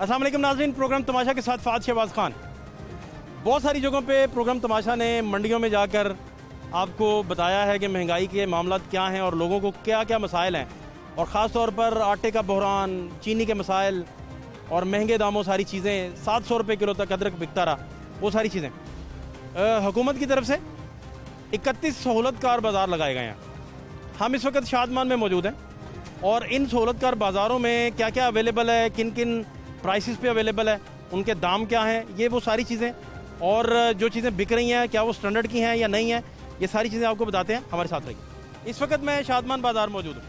अस्सलाम वालेकुम नाज़रीन, प्रोग्राम तमाशा के साथ फ़ाद शहबाज खान। बहुत सारी जगहों पे प्रोग्राम तमाशा ने मंडियों में जाकर आपको बताया है कि महंगाई के मामला क्या हैं और लोगों को क्या क्या मसाइल हैं, और ख़ास तौर पर आटे का बहरान, चीनी के मसाइल और महंगे दामों सारी चीज़ें। 700 रुपये किलो तक अदरक बिकता रहा, वो सारी चीज़ें। हुकूमत की तरफ से 31 सहूलतकार बाज़ार लगाए गए हैं। हम इस वक्त शादमान में मौजूद हैं और इन सहूलतकार बाज़ारों में क्या क्या अवेलेबल है, किन किन प्राइसेस पे अवेलेबल है, उनके दाम क्या हैं, ये वो सारी चीज़ें, और जो चीज़ें बिक रही हैं क्या वो स्टैंडर्ड की हैं या नहीं है, ये सारी चीज़ें आपको बताते हैं। हमारे साथ रहिए। इस वक्त मैं शादमान बाज़ार मौजूद हूँ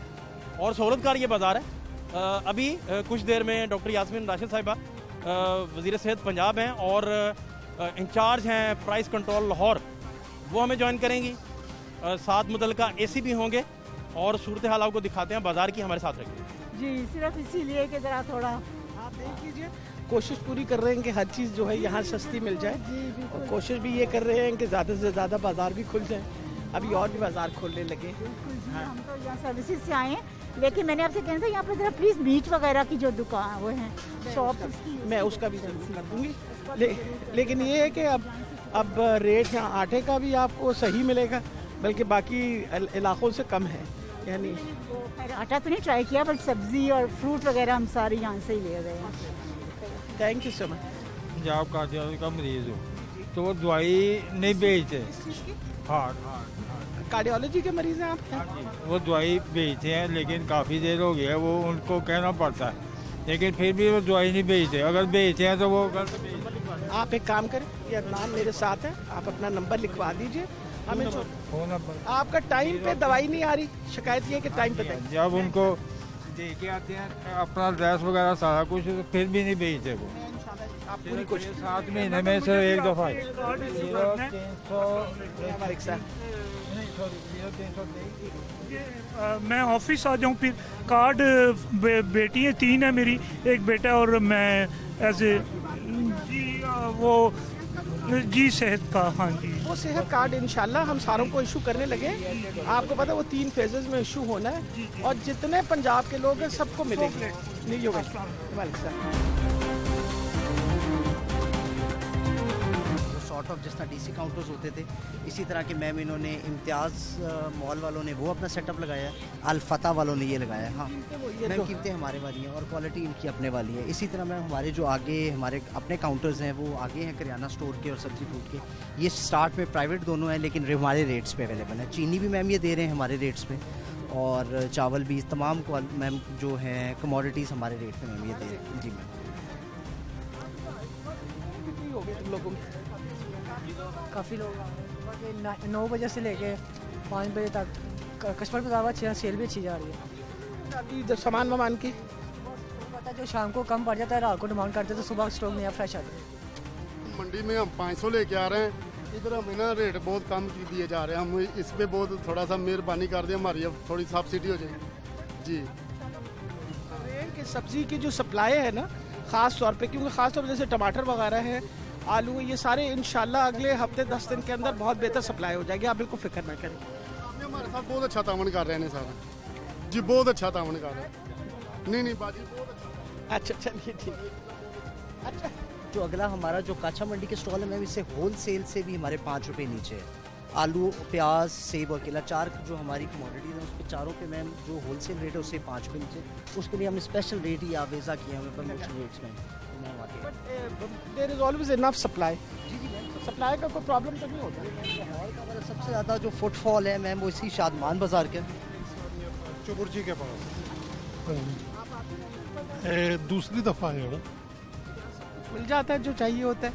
और सहूलतकार ये बाज़ार है। अभी कुछ देर में डॉक्टर यास्मीन राशिद साहिबा वज़ीर सेहत पंजाब हैं और इंचार्ज हैं प्राइस कंट्रोल लाहौर, वो हमें ज्वाइन करेंगी। साथ मुतल्लिका AC भी होंगे और सूरत हाल आपको दिखाते हैं बाज़ार की। हमारे साथ रहिए जी। सिर्फ इसीलिए कि ज़रा थोड़ा आप देख लीजिए, कोशिश पूरी कर रहे हैं कि हर चीज़ जो है यहाँ सस्ती मिल जाए, और कोशिश भी ये कर रहे हैं कि ज़्यादा से ज़्यादा बाज़ार भी खुल जाए। अभी और भी बाज़ार खोलने लगे। हाँ। हम तो यहाँ सर्विसेज से आए हैं, लेकिन मैंने आपसे कहना था यहाँ पर ज़रा प्लीज़ मीट वगैरह की जो दुकान वो है शॉप, मैं उसका भी ज़रूर कर दूँगी। लेकिन ये है कि अब रेट यहाँ आटे का भी आपको सही मिलेगा, बल्कि बाकी इलाकों से कम है। यानी आटा तो नहीं ट्राई किया, बट सब्जी और फ्रूट वगैरह हम सारे यहाँ से ही ले गए हैं। Thank you so much. Punjab cardiology का मरीज हो तो वो दवाई नहीं बेचते। हार्ट कार्डियोलॉजी के मरीज हैं आप? वो दवाई बेचते हैं, लेकिन काफ़ी देर हो गया है, वो उनको कहना पड़ता है, लेकिन फिर भी वो दवाई नहीं बेचते। अगर बेचते हैं तो वो गलत। आप एक काम करें, ये अदनान मेरे साथ है, आप अपना नंबर लिखवा दीजिए हमें। फोन नंबर आपका टाइम पे दवाई नहीं आ रही, शिकायत ये है कि टाइम पे दें। जब उनको दे के आते हैं अपना एड्रेस वगैरह सारा कुछ, तो फिर भी नहीं बेचते वो। आप पूरी कोशिश 7 महीने में से एक दफ़ा मैं ऑफिस आ जाऊँ, फिर कार्ड बेटी है 3 है मेरी, एक बेटा और मैं एज ए वो जी सेहत का। हाँ जी, वो सेहत कार्ड इंशाल्लाह हम सारों को इशू करने लगे। आपको पता है वो 3 फेजेस में इशू होना है, और जितने पंजाब के लोग हैं सबको मिलेंगे। नहीं होगा सॉर्ट ऑफ जिस तरह DC काउंटर्स होते थे, इसी तरह के मैम इन्होंने इम्तियाज़ मॉल वालों ने वो अपना सेटअप लगाया है, अल-फतह वालों ने ये लगाया है। हाँ मैम, कीमतें हमारे वाली हैं और क्वालिटी इनकी अपने वाली है। इसी तरह मैम हमारे जो आगे हमारे अपने काउंटर्स हैं वो आगे हैं करियाना स्टोर के और सब्जी फ्रूट के। ये स्टार्ट में प्राइवेट दोनों हैं, लेकिन हमारे रेट्स पे अवेलेबल है। चीनी भी मैम ये दे रहे हैं हमारे रेट्स पे, और चावल भी तमाम मैम जो हैं कमोडिटीज़ हमारे रेट पे मैम ये दे रहे हैं। जी मैम। हो गए तुम लोगों में? काफ़ी लोग 9 बजे से लेके 5 बजे तक कस्टमर पे ज़्यादा अच्छी सेल भी अच्छी जा रही है। अभी जब सामान वामान की पता है, जो शाम को कम पड़ जाता है रात को डिमांड करते हैं, तो सुबह स्टॉक नया फ्रेश आता है। मंडी में हम 500 लेके आ रहे हैं, इधर हमें ना रेट बहुत कम दिए जा रहे हैं। हम इस पे बहुत थोड़ा सा मेहरबानी कर दें, हमारी अब थोड़ी सब्सिडी हो जाएगी जी। कि सब्जी की जो सप्लाई है ना, ख़ास तौर पे, क्योंकि ख़ास तौर पे जैसे टमाटर वगैरह है, आलू, ये सारे इंशाल्लाह अगले हफ्ते 10 दिन के अंदर बहुत बेहतर सप्लाई हो जाएगी। आप बिल्कुल फिक्र ना करें। आपने हमारे साथ बहुत अच्छा तावन कर रहे हैं सारा जी, बहुत अच्छा तावन कर रहे हैं। नहीं बाजी बहुत अच्छा, चलिए ठीक है। अच्छा, जो अगला हमारा जो काचा मंडी के स्टॉल है मैम, इससे होल सेल से भी हमारे 5 रुपये नीचे है। आलू, प्याज, सेब और केला, 4 जो हमारी कमोडिटीज़ हैं उस पर चारों पे मैम जो होल सेल रेट है उससे 5 रुपये नीचे। उसके लिए हमने स्पेशल रेट ही आवेज़ा किया हमें प्रमोशन रेट्स में। There is always enough supply. Supply का कोई प्रॉब्लम तो नहीं होता? लाहौर का हमारा सबसे ज़्यादा जो फुटफॉल है मैम वो इसी शादमान बाज़ार के चुबुर्जी के पास दूसरी दफ़ा आया हूँ। मिल जाता है जो चाहिए होता है?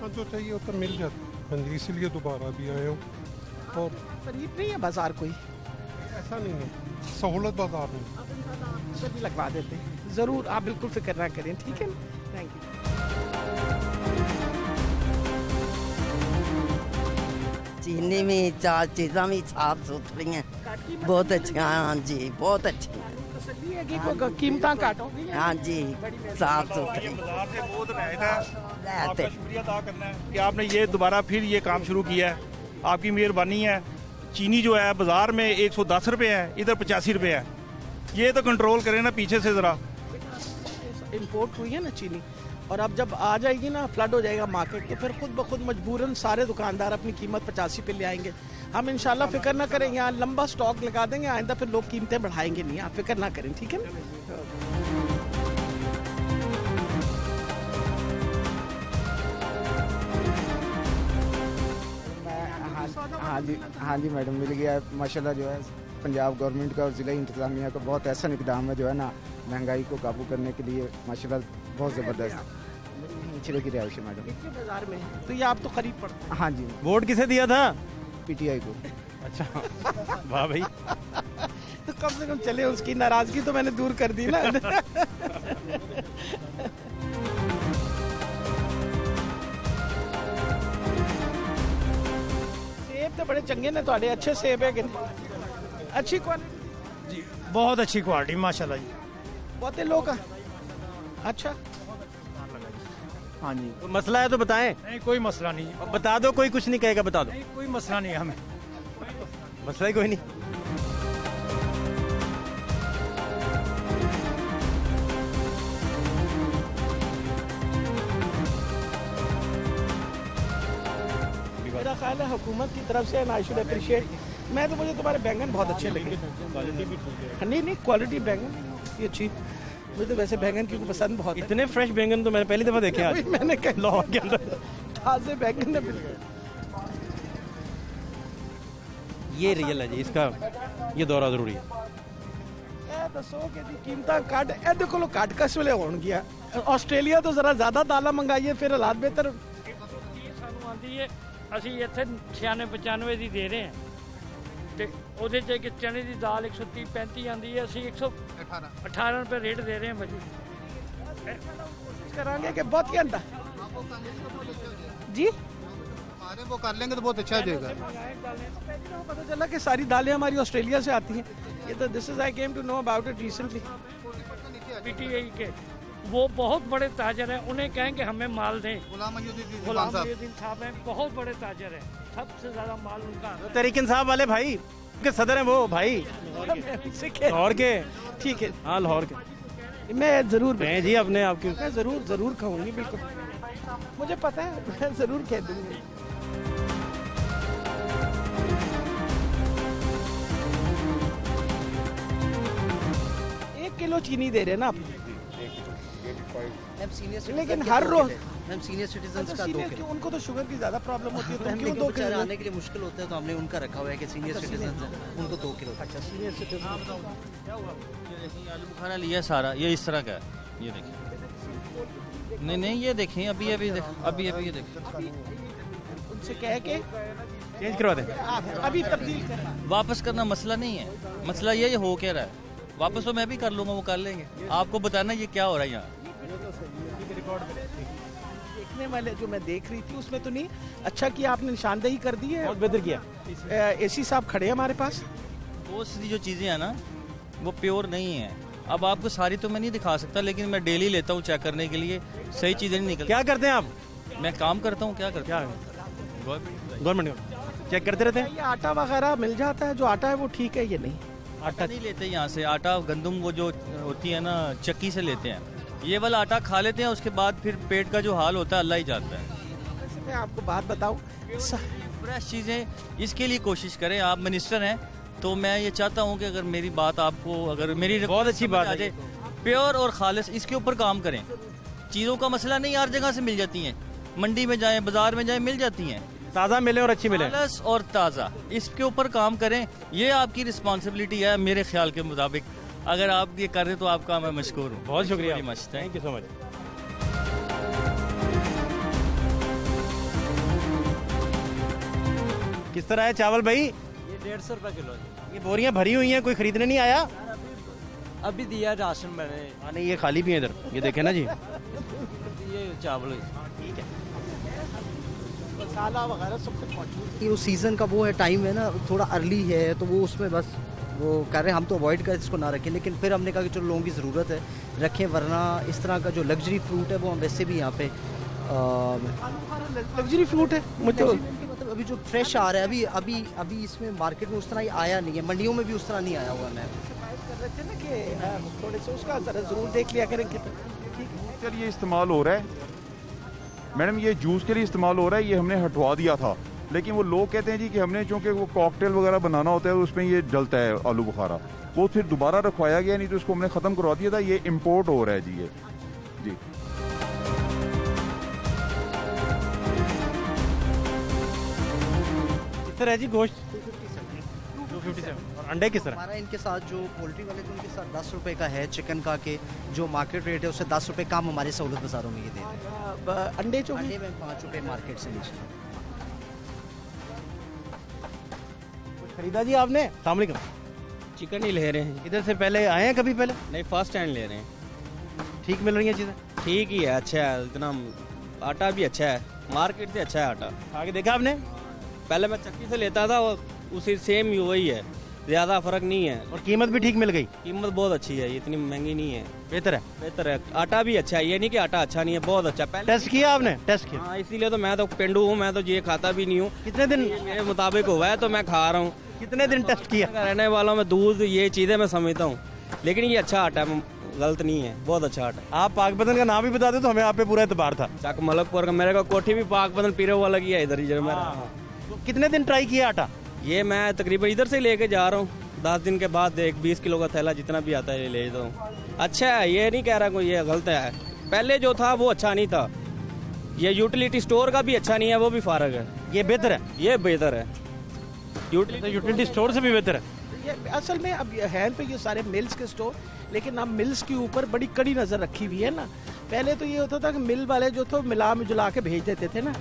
हाँ, जो चाहिए होता है मिल जाता है। हाँ जी, इसीलिए दोबारा भी आया हूँ। और करीब नहीं है बाज़ार कोई? ऐसा नहीं है, सहूलत बाज़ार में सभी लगवा देते हैं। ज़रूर, आप बिल्कुल फिक्र ना करें, ठीक है ना? Thank you. चीनी में 4 चीज़ा भी साफ सुथरी हैं, बहुत अच्छी। हाँ जी, बहुत अच्छी हैं। तसल्ली है कि कीमतां घट हो गई हैं? हाँ जी, साफ सुथरी। बहुत आपका रहते शुक्रिया अदा करना है कि आपने ये दोबारा फिर ये काम शुरू किया है, आपकी मेहरबानी है। चीनी जो है बाज़ार में 110 रुपये है, इधर 85 रुपये है। ये तो कंट्रोल करें ना पीछे से ज़रा। इंपोर्ट हुई है ना चीनी, और अब जब आ जाएगी ना, फ्लड हो जाएगा मार्केट, तो फिर खुद ब खुद मजबूरन सारे दुकानदार अपनी कीमत 85 पे ले आएंगे। हम इंशाल्लाह फिक्र ना करें, यहाँ लंबा स्टॉक लगा देंगे, आइंदा फिर लोग कीमतें बढ़ाएंगे नहीं, आप फिक्र ना करें, ठीक है ना। हाँ जी मैडम, मिल गया माशाल्लाह। जो है पंजाब गवर्नमेंट का और ज़िला इंतज़ामिया का बहुत ऐसा इकदाम है जो है ना, महंगाई को काबू करने के लिए माशाल्लाह बहुत ज़बरदस्त। निचले की रिहाइश है मैडम, बाजार में, तो ये आप तो खरीद पड़ता है। हाँ जी। वोट किसे दिया था? PTI को। अच्छा, वाह भाई। तो कम से कम चले, उसकी नाराजगी तो मैंने दूर कर दी ना। सेब तो बड़े चंगे ने थोड़े, अच्छे सेब है कि नहीं? अच्छी क्वालिटी जी, बहुत अच्छी क्वालिटी माशाल्लाह जी। बहुते लोग अच्छा। हाँ जी। तो मसला है तो बताएं। नहीं, कोई मसला नहीं है। बता दो, कोई कुछ नहीं कहेगा, बता दो। नहीं, कोई मसला नहीं है हमें, मसला ही कोई नहीं। मेरा ख्याल है हुकूमत की तरफ से, आई शुड अप्रिशिएट। मुझे तुम्हारे बैंगन बहुत अच्छे लगे। क्वालिटी भी ठीक है। नहीं, क्वालिटी बैंगन ये अच्छी। मुझे तो वैसे बैंगन क्योंकि पसंद बहुत है। इतने फ्रेश बैंगन तो मैंने पहली दफा देखे आज। मैंने कहा लाहौर के अंदर ताजे बैंगन ने मिल गए। ये रियल है जी, इसका ये दौरा जरूरी है। दसो कि कीमत घट ए कोलो घट किस वेले होण गया। ਆਸਟ੍ਰੇਲੀਆ ਤੋਂ ਜ਼ਰਾ ਜ਼ਿਆਦਾ ਦਾਲਾਂ ਮੰਗਾਈਏ, ਫਿਰ ਹਾਲਾਤ ਬਿਹਤਰ। ਸਾਨੂੰ ਆਉਂਦੀ ਹੈ, ਅਸੀਂ ਇੱਥੇ 96-95 ਦੀ ਦੇ ਰਹੇ ਹਾਂ, ਤੇ ਉਹਦੇ 'ਚ ਇੱਕ ਚਨੇ ਦੀ ਦਾਲ 130-35 ਆਉਂਦੀ ਹੈ, ਅਸੀਂ 118 ਰੁਪਏ ਰੇਟ ਦੇ ਰਹੇ ਹਾਂ ਭਾਜੀ। कोशिश करांगे कि बहुत ही अंडा जी हमारे वो कर लेंगे तो बहुत अच्छा देगा। पता चला कि सारी दालें हमारी ऑस्ट्रेलिया से आती हैं। ये तो this is I came to know about it recently. PTI के वो बहुत बड़े ताजर हैं, उन्हें कहें कि हमें माल दें। गुलाम मोहुद्दीन साहब हैं, बहुत बड़े ताजर हैं, सबसे ज्यादा माल उनका। तहरीक इंसाफ वाले भाई के सदर हैं वो भाई, लाहौर के। ठीक है, हाँ लाहौर के। मैं जरूर जी अपने आपके, मैं जरूर खाऊंगी, बिल्कुल मुझे पता है, मैं जरूर कह दूंगी। 1 किलो चीनी दे रहे हैं ना आप, लेकिन हर रोज मैम सीनियर सिटीजन्स का 2 किलो। उनको तो शुगर की ज्यादा प्रॉब्लम होती है, तो मैम क्यों लेकिन 2 बेचारे किलो आने के लिए मुश्किल होता है, तो हमने उनका रखा हुआ है कि सीनियर सिटीजन्स हैं, उनको 2 किलो। अच्छा, सीनियर सिटीजन। आलू बुखारा लिया सारा, ये इस तरह का है, ये देखिए। नहीं ये देखें, अभी ये देखें, उनसे कह के चेंज करवा दें, अभी तब्दील कर। वापस करना मसला नहीं है, मसला ये हो क्या रहा है। वापस तो मैं भी कर लूँगा, वो कर लेंगे। आपको बताना ये क्या हो रहा है यहाँ। देखने वाले जो मैं देख रही थी उसमें तो नहीं, अच्छा किया आपने निशानदेही कर दी है, बहुत बेहतर किया। AC साहब खड़े हैं हमारे पास। बहुत सी जो चीज़ें हैं ना वो प्योर नहीं है। अब आपको सारी तो मैं नहीं दिखा सकता, लेकिन मैं डेली लेता हूँ चेक करने के लिए, सही चीज़ें नहीं निकलती। क्या करते हैं आप? मैं काम करता हूँ। क्या करता हूँ? गवर्नमेंट चेक करते रहते हैं। ये आटा वगैरह मिल जाता है, जो आटा है वो ठीक है, ये नहीं आटा नहीं लेते यहाँ से। आटा गंदम वो जो होती है ना, चक्की से लेते हैं। ये वाला आटा खा लेते हैं, उसके बाद फिर पेट का जो हाल होता है अल्लाह ही जानता है। वैसे मैं आपको बात बताऊं, फ्रेश चीज़ें इसके लिए कोशिश करें। आप मिनिस्टर हैं तो मैं ये चाहता हूँ कि अगर मेरी बात आपको, अगर मेरी बहुत अच्छी बात आ जाए, प्योर और खालिस, इसके ऊपर काम करें। चीज़ों का मसला नहीं, हर जगह से मिल जाती हैं, मंडी में जाएं, बाजार में जाएं, मिल जाती हैं। ताज़ा मिले और अच्छी मिले, खालिस और ताज़ा, इसके ऊपर काम करें। ये आपकी रिस्पॉन्सिबिलिटी है मेरे ख्याल के मुताबिक। अगर आप ये कर रहे तो आपका मैं मशकूर हूँ। बहुत शुक्रिया, much, thank you so much. किस तरह है चावल भाई? ये 150 रुपये किलो। ये बोरियां भरी हुई हैं, कोई खरीदने नहीं आया? अभी दिया राशन मैंने। हाँ नहीं, ये खाली भी है इधर, ये देखे ना जी। ये चावल ठीक है, मसाला वगैरह सब कुछ मौजूद। ये सीज़न का वो है, टाइम है ना, थोड़ा अर्ली है, तो वो उसमें बस वो कर रहे हैं। हम तो अवॉइड कर इसको ना रखें, लेकिन फिर हमने कहा कि चलो लोगों की ज़रूरत है रखें, वरना इस तरह का जो लग्जरी फ्रूट है वो हम वैसे भी यहाँ पे लग्जरी फ्रूट है। मुझे मतलब अभी जो फ्रेश आ रहा है, अभी इसमें मार्केट में उस तरह ही आया नहीं है, मंडियों में भी उस तरह नहीं आया हुआ। मैं कर रहे थे ना कि थोड़े से उसका जरा जरूर देख लिया करें कि जूस के लिए इस्तेमाल हो रहा है मैडम, ये जूस के लिए इस्तेमाल हो रहा है, ये हमने हटवा दिया था, लेकिन वो लोग कहते हैं जी कि हमने चूँकि वो कॉकटेल वगैरह बनाना होता है तो उसमें ये जलता है आलू बुखारा, वो फिर दोबारा रखवाया गया, नहीं तो इसको हमने ख़त्म करवा दिया था। ये इम्पोर्ट हो रहा है जी, ये जी। किस तरह है जी गोश्त? 257। और अंडे किस तरह? हमारा इनके साथ जो पोल्ट्री वाले तो उनके साथ 10 रुपए का है चिकन का, के जो मार्केट रेट है उससे 10 रुपए कम हमारे सहूलत बाज़ारों में ये दे रहे हैं। अंडे जो अंडे में 5 रुपए मार्केट से नीचे। कुछ खरीदा जी आपने? अस्सलाम वालेकुम। चिकन ही ले रहे हैं। इधर से पहले आए हैं कभी? पहले नहीं, फर्स्ट टाइम ले रहे हैं। ठीक मिल रही हैं चीज़ें? ठीक ही है, अच्छा है, इतना आटा भी अच्छा है, मार्केट से अच्छा है आटा। आगे देखा आपने? पहले मैं चक्की से लेता था, वो उसी सेम ही वही है, ज़्यादा फर्क नहीं है। और कीमत भी ठीक मिल गई? कीमत बहुत अच्छी है, इतनी महंगी नहीं है, बेहतर है। बेहतर है, आटा भी अच्छा है, ये नहीं कि आटा अच्छा नहीं है, बहुत अच्छा। पहले टेस्ट किया आपने? टेस्ट किया? हाँ, इसीलिए तो मैं तो पेंडू हूँ, मैं तो ये खाता भी नहीं हूँ। कितने दिन मेरे मुताबिक हुआ है तो मैं खा रहा हूँ। कितने दिन टेस्ट किया? रहने वाला मैं दूध ये चीज़ें मैं समझता हूँ, लेकिन ये अच्छा आटा है, गलत नहीं है, बहुत अच्छा आटा है। आप पाकपतन का नाम भी बता दे तो हमें आप पे पूरा एतबार था। चक मलकपुर का मेरे को कोठी भी पाकपतन पीरे वाला की है इधर ही जो मेरा। तो कितने दिन ट्राई किया आटा? ये मैं तकरीबन इधर से लेके जा रहा हूँ, 10 दिन के बाद 20 किलो का थैला जितना भी आता है ले लेता हूँ। अच्छा है, ये नहीं कह रहा कोई ये गलत है। पहले जो था वो अच्छा नहीं था, ये यूटिलिटी स्टोर का भी अच्छा नहीं है, वो भी फारग है। ये बेहतर है? ये बेहतर है, यूटिलिटी स्टोर से भी बेहतर है। ये असल में अब है तो ये सारे मिल्स के स्टोर, लेकिन अब मिल्स के ऊपर बड़ी कड़ी नज़र रखी हुई है ना। पहले तो ये होता था कि मिल वाले जो थे मिला मिजुला के भेज देते थे ना।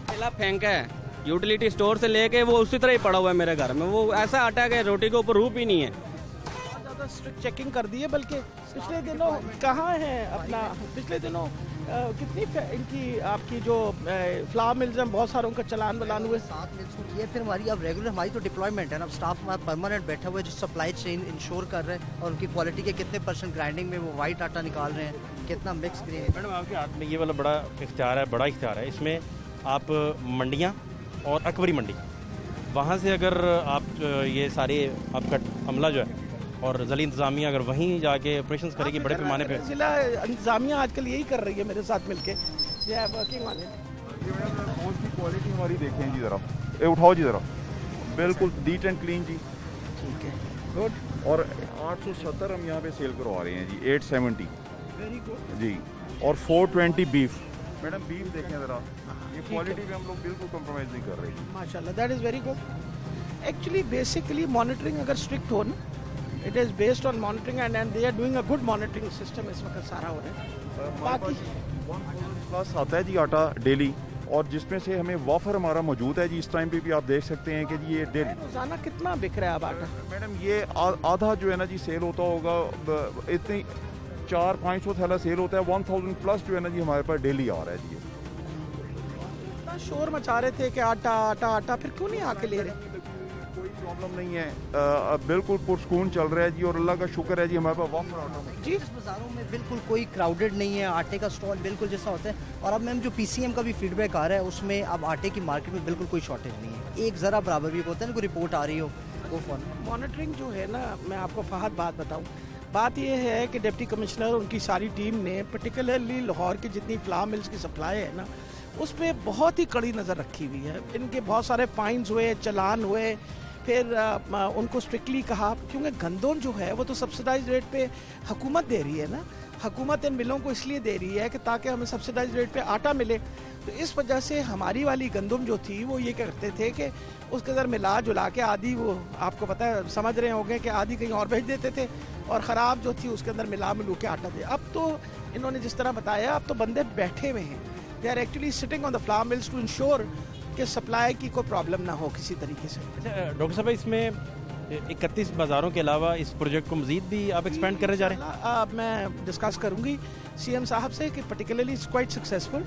थैला फेंका है, यूटिलिटी स्टोर से लेके वो उसी तरह ही पड़ा हुआ है मेरे घर में, वो ऐसा आटा है रोटी के ऊपर रूप ही नहीं है। ज़्यादा स्ट्रिक्ट चेकिंग कर दी है, बल्कि पिछले दिनों कहाँ है अपना, पिछले दिनों कितनी इनकी आपकी जो फ्लावर मिल्स हैं बहुत सारों का चलान वलान हुए। 7 मिल्स को किया, फिर हमारी अब रेगुलर हमारी तो डिप्लॉयमेंट है ना, अब स्टाफ हमारा परमानेंट बैठा हुआ है जो सप्लाई चेन इंश्योर कर रहे हैं और उनकी क्वालिटी के कितने % ग्राइंडिंग में वो वाइट आटा निकाल रहे हैं, कितना मिक्स ग्रेन। मैडम आपके हाथ में ये वाला बड़ा इख्तियार है, बड़ा इख्तियार है। इसमें आप मंडियाँ और अकबरी मंडी, वहाँ से अगर आप ये सारे आपका अमला जो है और ज़िला इंतज़ामिया अगर वहीं जाके ऑपरेशंस करेगी बड़े पैमाने पे। ज़िला इंतज़ामिया आजकल यही कर रही है मेरे साथ मिलके, ये वर्किंग वाले। की क्वालिटी हमारी देखें जी ज़रा, ये उठाओ जी ज़रा, बिल्कुल नीट एंड क्लीन जी। ठीक है, गुड। और 870 हम यहाँ पे सेल करवा रहे हैं जी, 870 वेरी गुड जी। और 420 बीफ। मैडम बीफ देखें ज़रा, ये क्वालिटी पे हम लोग बिल्कुल कॉम्प्रोमाइज़ नहीं कर रहे हैं माशाल्लाह, that is very good. Actually basically monitoring अगर स्ट्रिक्ट हो ना, it is based on monitoring and they are doing a good monitoring system इस वक्त सारा हो रहा है। बाकी 1000+ आता है जी आटा डेली, और जिसमें से हमें वाफर हमारा मौजूद है जी। इस टाइम पे भी आप देख सकते हैं कि जी ये डेली रोजाना कितना बिक रहा है अब आटा? मैडम ये आधा जो है ना जी सेल होता होगा, इतनी 400-500 थैला सेल होता है, 1000+ जो है ना जी हमारे पास डेली आ रहा है जी। इतना शोर मचा रहे थे कि आटा आटा आटा, फिर क्यों नहीं आके ले रहे? कोई प्रॉब्लम नहीं है, बिल्कुल पुरसकून चल रहा है जी, और अल्लाह का शुक्र है जी हमारे पास वाफर आटा जी। बाज़ारों में बिल्कुल कोई क्राउडेड नहीं है, आटे का स्टॉल बिल्कुल जैसा होता है। और अब मैम जो PCM का भी फीडबैक आ रहा है उसमें अब आटे की मार्केट में बिल्कुल कोई शॉर्टेज नहीं है, एक ज़रा बराबर भी होता है ना, कोई रिपोर्ट आ रही हो वो फ़ोन। मॉनिटरिंग जो है ना, मैं आपको फहद बात बताऊँ, बात यह है कि डिप्टी कमिश्नर उनकी सारी टीम ने पर्टिकुलरली लाहौर की जितनी फ्लावर मिल्स की सप्लाई है ना, उस पर बहुत ही कड़ी नज़र रखी हुई है। इनके बहुत सारे फाइन्स हुए, चलान हुए, फिर उनको स्ट्रिक्टली कहा, क्योंकि गंदम जो है वो तो सब्सिडाइज रेट पे हुकूमत दे रही है ना। हुकूमत इन मिलों को इसलिए दे रही है कि ताकि हमें सब्सिडाइज रेट पे आटा मिले। तो इस वजह से हमारी वाली गंदम जो थी वो ये करते थे कि उसके अंदर मिला जुला के आधी, वो आपको पता है समझ रहे होंगे कि आधी कहीं और भेज देते थे, और ख़राब जो थी उसके अंदर मिला मिलू के आटा दे। अब तो इन्होंने जिस तरह बताया, अब तो बंदे बैठे हुए हैं, they are actually sitting on the flour mills to ensure कि सप्लाई की कोई प्रॉब्लम ना हो किसी तरीके से। अच्छा डॉक्टर साहब, इसमें 31 बाज़ारों के अलावा इस प्रोजेक्ट को मज़ीद भी आप एक्सपेंड करने जा रहे हैं? मैं डिस्कस करूंगी CM साहब से कि पर्टिकुलरली इट्स क्वाइट सक्सेसफुल।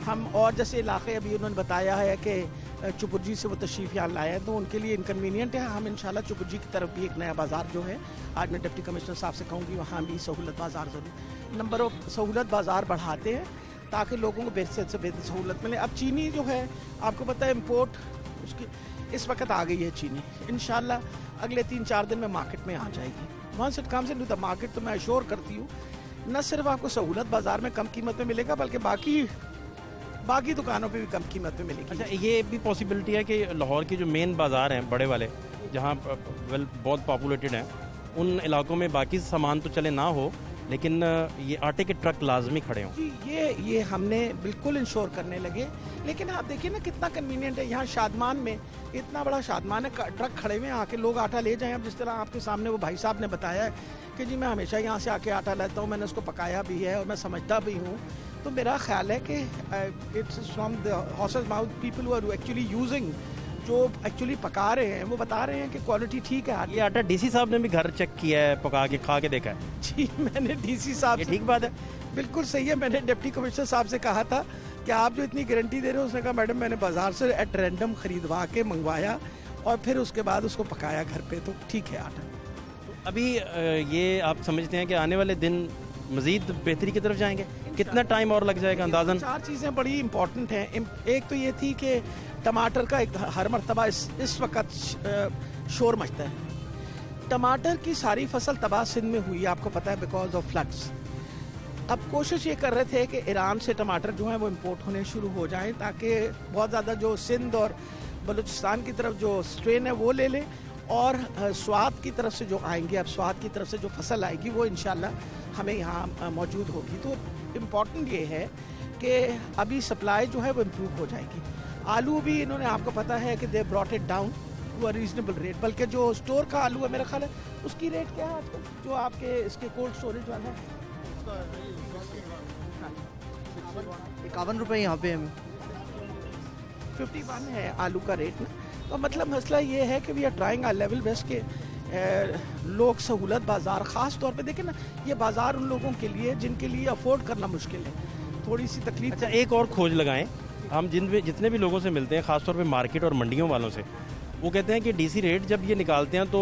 हम और जैसे इलाके अभी उन्होंने बताया है कि चुपुर्जी से वो तशरीफ़ यहाँ लाए हैं, तो उनके लिए इनकन्वीनियंट है। हम इंशाल्लाह चुपुर्जी की तरफ भी एक नया बाज़ार जो है, आज मैं डिप्टी कमिश्नर साहब से कहूँगी वहाँ भी सहूलत बाज़ार ज़रूर, नंबर ऑफ सहूलत बाज़ार बढ़ाते हैं ताकि लोगों को बेहतर से बेहतर सहूलत मिले। अब चीनी जो है आपको पता है इम्पोर्ट उसकी इस वक्त आ गई है चीनी, इंशाल्लाह अगले 3-4 दिन में मार्केट में आ जाएगी। Once it comes into the market तो मैं अश्योर करती हूँ न सिर्फ आपको सहूलत बाजार में कम कीमत में मिलेगा बल्कि बाकी दुकानों पे भी कम कीमत में मिलेगी। अच्छा, ये भी पॉसिबिलिटी है कि लाहौर के जो मेन बाज़ार हैं बड़े वाले, जहाँ बहुत पॉपुलेटेड हैं, उन इलाकों में बाकी सामान तो चले ना हो, लेकिन ये आटे के ट्रक लाजमी खड़े हों। जी, ये हमने बिल्कुल इंश्योर करने लगे। लेकिन आप देखिए ना कितना कन्वीनियंट है, यहाँ शादमान में इतना बड़ा शादमान है, ट्रक खड़े हुए हैं, आके लोग आटा ले जाएं। अब जिस तरह आपके सामने वो भाई साहब ने बताया है कि जी मैं हमेशा यहाँ से आके आटा लेता हूँ, मैंने उसको पकाया भी है और मैं समझता भी हूँ, तो मेरा ख्याल है कि it's from the horses mouth, people who are actually using, जो एक्चुअली पका रहे हैं वो बता रहे हैं कि क्वालिटी ठीक है। ये आटा डीसी साहब ने भी घर चेक किया है, पका के खा के देखा है? जी, मैंने डीसी साहब, ठीक बात है, बिल्कुल सही है। मैंने डिप्टी कमिश्नर साहब से कहा था कि आप जो इतनी गारंटी दे रहे हो, उसने कहा मैडम मैंने बाजार से एट रैंडम खरीदवा के मंगवाया और फिर उसके बाद उसको पकाया घर पे, तो ठीक है आटा। अभी ये आप समझते हैं कि आने वाले दिन मजीद बेहतरी की तरफ जाएंगे? कितना टाइम और लग जाएगा अंदाजन? 4 चीज़ें बड़ी इंपॉर्टेंट हैं। एक तो ये थी कि टमाटर का एक हर मरतबा इस वक्त शोर मचता है। टमाटर की सारी फसल तबाह सिंध में हुई, आपको पता है, बिकॉज ऑफ फ्लड्स। अब कोशिश ये कर रहे थे कि ईरान से टमाटर जो है वो इम्पोर्ट होने शुरू हो जाएं, ताकि बहुत ज़्यादा जो सिंध और बलूचिस्तान की तरफ जो स्ट्रेन है वो ले लें, और स्वात की तरफ से जो आएंगे, अब स्वात की तरफ से जो फसल आएगी वो इंशाल्लाह हमें यहाँ मौजूद होगी। तो इम्पॉर्टेंट ये है कि अभी सप्लाई जो है वो इम्प्रूव हो जाएगी। आलू भी इन्होंने, आपको पता है कि they brought it down to a reasonable rate, बल्कि जो स्टोर का आलू है मेरा ख्याल है उसकी रेट क्या है आजकल, जो आपके इसके कोल्ड स्टोरेज वाला है? 51 रुपये यहाँ पे हमें 51 है आलू का रेट ना। तो मतलब मसला ये है कि we are trying our level best के लोग सहूलत बाज़ार, ख़ास तौर पे देखें ना, ये बाज़ार उन लोगों के लिए जिनके लिए अफोर्ड करना मुश्किल है, थोड़ी सी तकलीफ। अच्छा, एक और खोज लगाएं, हम जितने भी लोगों से मिलते हैं, ख़ास तौर पे मार्केट और मंडियों वालों से, वो कहते हैं कि डीसी रेट जब ये निकालते हैं तो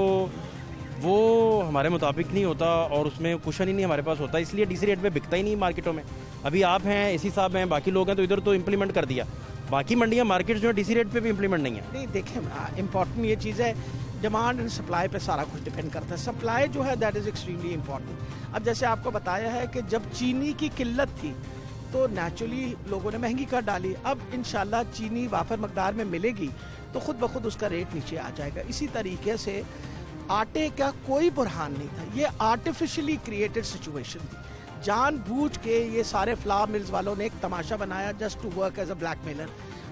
वो हमारे मुताबिक नहीं होता और उसमें कुशन ही नहीं हमारे पास होता, इसलिए डीसी रेट पे बिकता ही नहीं मार्केटों में। अभी आप हैं, एसी साहब हैं, बाकी लोग हैं, तो इधर तो इम्प्लीमेंट कर दिया, बाकी मंडियाँ मार्केट जो है डीसी रेट पे भी इम्प्लीमेंट नहीं है। नहीं, देखें इम्पॉर्टेंट ये चीज़ है, डिमांड एंड सप्लाई पे सारा कुछ डिपेंड करता है। सप्लाई जो है दैट इज़ एक्सट्रीमली इम्पॉर्टेंट। अब जैसे आपको बताया है कि जब चीनी की किल्लत थी तो नेचुरली लोगों ने महंगी कर डाली। अब इंशाल्लाह चीनी वाफर मकदार में मिलेगी तो खुद ब खुद उसका रेट नीचे आ जाएगा। इसी तरीके से आटे का कोई बुरहान नहीं था, ये आर्टिफिशियली क्रिएटेड सिचुएशन थी। जानबूझ के ये सारे फ्लावर मिल्स वालों ने एक तमाशा बनाया just to work as a blackmailer.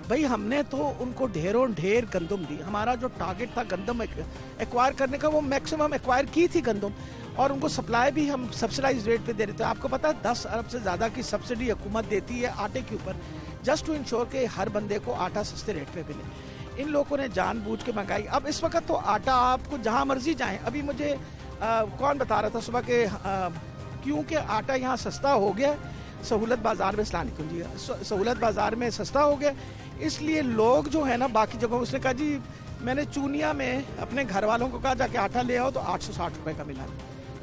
भाई हमने तो उनको ढेरों ढेर गंदम दी, हमारा जो टारगेट था गंदम एक्वायर करने का वो मैक्सिमम एक्वायर की थी गंदम, और उनको सप्लाई भी हम सब्सिडाइज रेट पे दे रहे थे। आपको पता है 10 अरब से ज़्यादा की सब्सिडी हुकूमत देती है आटे के ऊपर, जस्ट टू इंश्योर के हर बंदे को आटा सस्ते रेट पे मिले। इन लोगों ने जानबूझ के महंगाई, अब इस वक्त तो आटा आपको जहाँ मर्जी जाएं, अभी मुझे कौन बता रहा था सुबह के क्योंकि आटा यहाँ सस्ता हो गया, सहूलत बाज़ार में सहूलत बाज़ार में सस्ता हो गया, इसलिए लोग जो है ना बाकी जगहों, उसने कहा जी मैंने चूनिया में अपने घर वालों को कहा जाके आटा ले आओ तो 860 रुपये का मिला,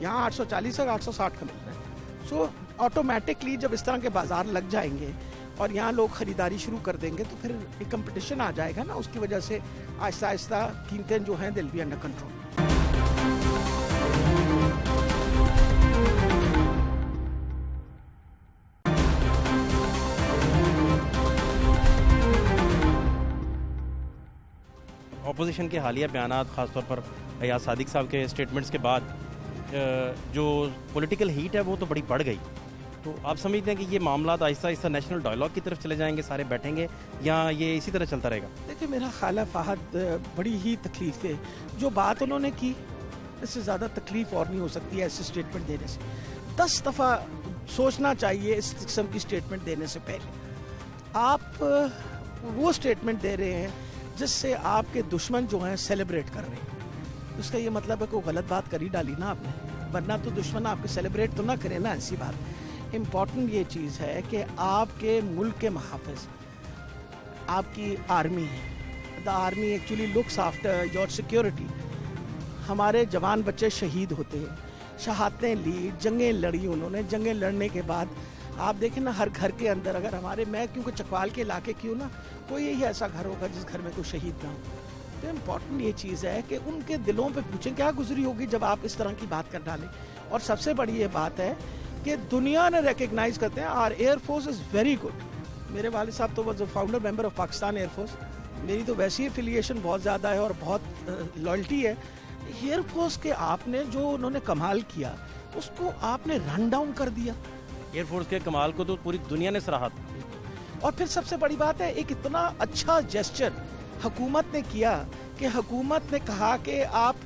यहाँ 840 और 860 का मिल रहा है। सो ऑटोमेटिकली जब इस तरह के बाज़ार लग जाएंगे और यहाँ लोग ख़रीदारी शुरू कर देंगे तो फिर एक कंपटीशन आ जाएगा ना, उसकी वजह से आहिस्ता आहिस्ता कीमतें जो हैं दिल भी अंडर कंट्रोल। अपोजिशन के हालिया बयानात, ख़ासतौर पर अयाज सादिक साहब के स्टेटमेंट्स के बाद जो पॉलिटिकल हीट है वो तो बड़ी बढ़ गई, तो आप समझते हैं कि ये मामला आहिस्ता आहिस्ता नेशनल डायलॉग की तरफ चले जाएंगे, सारे बैठेंगे, या ये इसी तरह चलता रहेगा? देखिए मेरा ख्याल है फ़हद, बड़ी ही तकलीफ है जो बात उन्होंने की, इससे ज़्यादा तकलीफ और नहीं हो सकती है ऐसे स्टेटमेंट देने से। 10 दफ़ा सोचना चाहिए इस किस्म की स्टेटमेंट देने से पहले। आप वो स्टेटमेंट दे रहे हैं जिससे आपके दुश्मन जो हैं सेलिब्रेट कर रहे हैं, उसका ये मतलब है कोई गलत बात करी डाली ना आपने, वरना तो दुश्मन आपके सेलिब्रेट तो ना करे ना, ऐसी बात। इम्पॉर्टेंट ये चीज़ है कि आपके मुल्क के मुहाफ़िज़ आपकी आर्मी है, the army actually looks after your security. हमारे जवान बच्चे शहीद होते हैं, शहादतें ली, जंगें लड़ी उन्होंने, जंगें लड़ने के बाद आप देखें ना हर घर के अंदर, अगर हमारे, मैं क्योंकि चकवाल के इलाके की हूँ ना, कोई यही ऐसा घर होगा जिस घर में कोई शहीद ना हो। तो इम्पॉर्टेंट ये चीज़ है कि उनके दिलों पे पूछें क्या गुजरी होगी जब आप इस तरह की बात कर डालें। और सबसे बड़ी ये बात है कि दुनिया ने रिकग्नाइज करते हैं our air force is very good. मेरे वाले साहब तो was founder member of Pakistan air force, मेरी तो वैसी एफिलिएशन बहुत ज़्यादा है और बहुत लॉयल्टी है। एयरफोर्स के आपने जो उन्होंने कमाल किया उसको आपने रन डाउन कर दिया। एयरफोर्स के कमाल को तो पूरी दुनिया ने सराहा। और फिर सबसे बड़ी बात है, एक इतना अच्छा जेस्चर हुकूमत ने किया कि हुकूमत ने कहा कि आप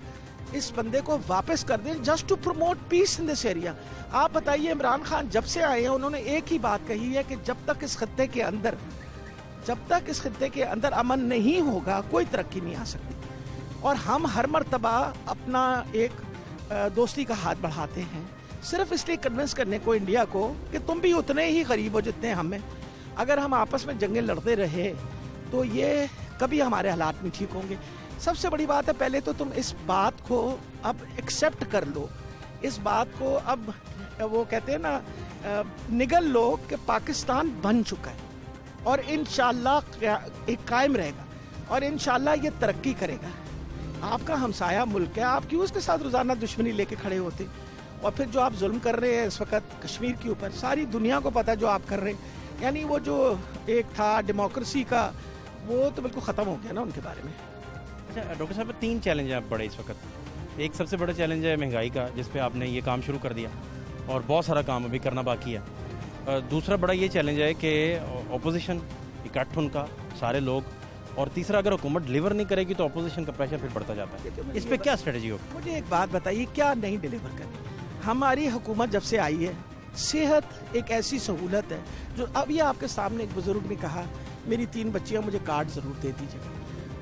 इस बंदे को वापस कर दें just to promote peace in this area. आप बताइए, इमरान खान जब से आए हैं उन्होंने एक ही बात कही है कि जब तक इस खत्ते के अंदर अमन नहीं होगा कोई तरक्की नहीं आ सकती। और हम हर मर्तबा अपना एक दोस्ती का हाथ बढ़ाते हैं सिर्फ इसलिए कन्विंस करने को इंडिया को कि तुम भी उतने ही गरीब हो जितने हमें। अगर हम आपस में जंगें लड़ते रहे तो ये कभी हमारे हालात नहीं ठीक होंगे। सबसे बड़ी बात है, पहले तो तुम इस बात को अब एक्सेप्ट कर लो, इस बात को अब वो कहते हैं ना निगल लो कि पाकिस्तान बन चुका है और इंशाल्लाह एक कायम रहेगा और इंशाल्लाह ये तरक्की करेगा। आपका हमसाया मुल्क है, आप क्यों उसके साथ रोजाना दुश्मनी लेके खड़े होते? और फिर जो आप जुल्म कर रहे हैं इस वक्त कश्मीर के ऊपर, सारी दुनिया को पता है जो आप कर रहे हैं। यानी वो जो एक था डेमोक्रेसी का, वो तो बिल्कुल ख़त्म हो गया ना उनके बारे में। अच्छा डॉक्टर साहब, 3 चैलेंज हैं बड़े इस वक्त। एक सबसे बड़ा चैलेंज है महंगाई का, जिस पे आपने ये काम शुरू कर दिया और बहुत सारा काम अभी करना बाकी है। दूसरा बड़ा ये चैलेंज है कि अपोजिशन इकट्ठ उनका सारे लोग, और तीसरा अगर हुकूमत डिलीवर नहीं करेगी तो अपोजिशन का प्रेशर फिर बढ़ता जाता है। इस पे क्या स्ट्रेटजी होगी? मुझे एक बात बताइए, क्या नहीं डिलीवर करनी? हमारी हुकूमत जब से आई है, सेहत एक ऐसी सहूलत है जो अभी आपके सामने एक बुजुर्ग ने कहा मेरी 3 बच्चियां, मुझे कार्ड जरूर दे दीजिए।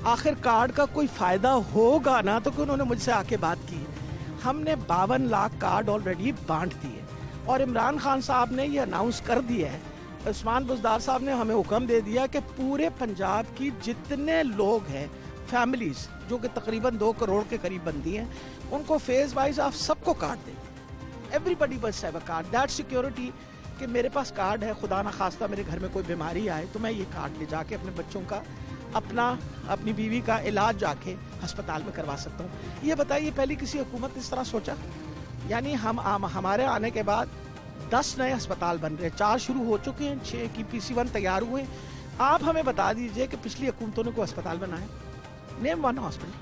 आखिर कार्ड का कोई फायदा होगा ना तो कि उन्होंने मुझसे आके बात की। हमने 52 लाख कार्ड ऑलरेडी बांट दिए और इमरान खान साहब ने ये अनाउंस कर दिया है, उस्मान बुज़दार साहब ने हमें हुक्म दे दिया कि पूरे पंजाब की जितने लोग हैं फैमिलीज जो कि तकरीबन 2 करोड़ के करीब बनती हैं, उनको फेज वाइज आप सबको कार्ड दें। Everybody must have a card, that security कि मेरे पास कार्ड है, खुदा ना खास्ता मेरे घर में कोई बीमारी आए तो मैं ये कार्ड ले जाके अपने बच्चों का, अपनी बीवी का इलाज जाके अस्पताल में करवा सकता हूँ। ये बताइए पहले किसी हुकूमत ने इस तरह सोचा? यानी हमारे आने के बाद 10 नए अस्पताल बन रहे हैं, 4 शुरू हो चुके हैं, 6 की PC1 तैयार हुए हैं। आप हमें बता दीजिए कि पिछली हुकूमतों ने कोई अस्पताल बनाया? नेम 1 हॉस्पिटल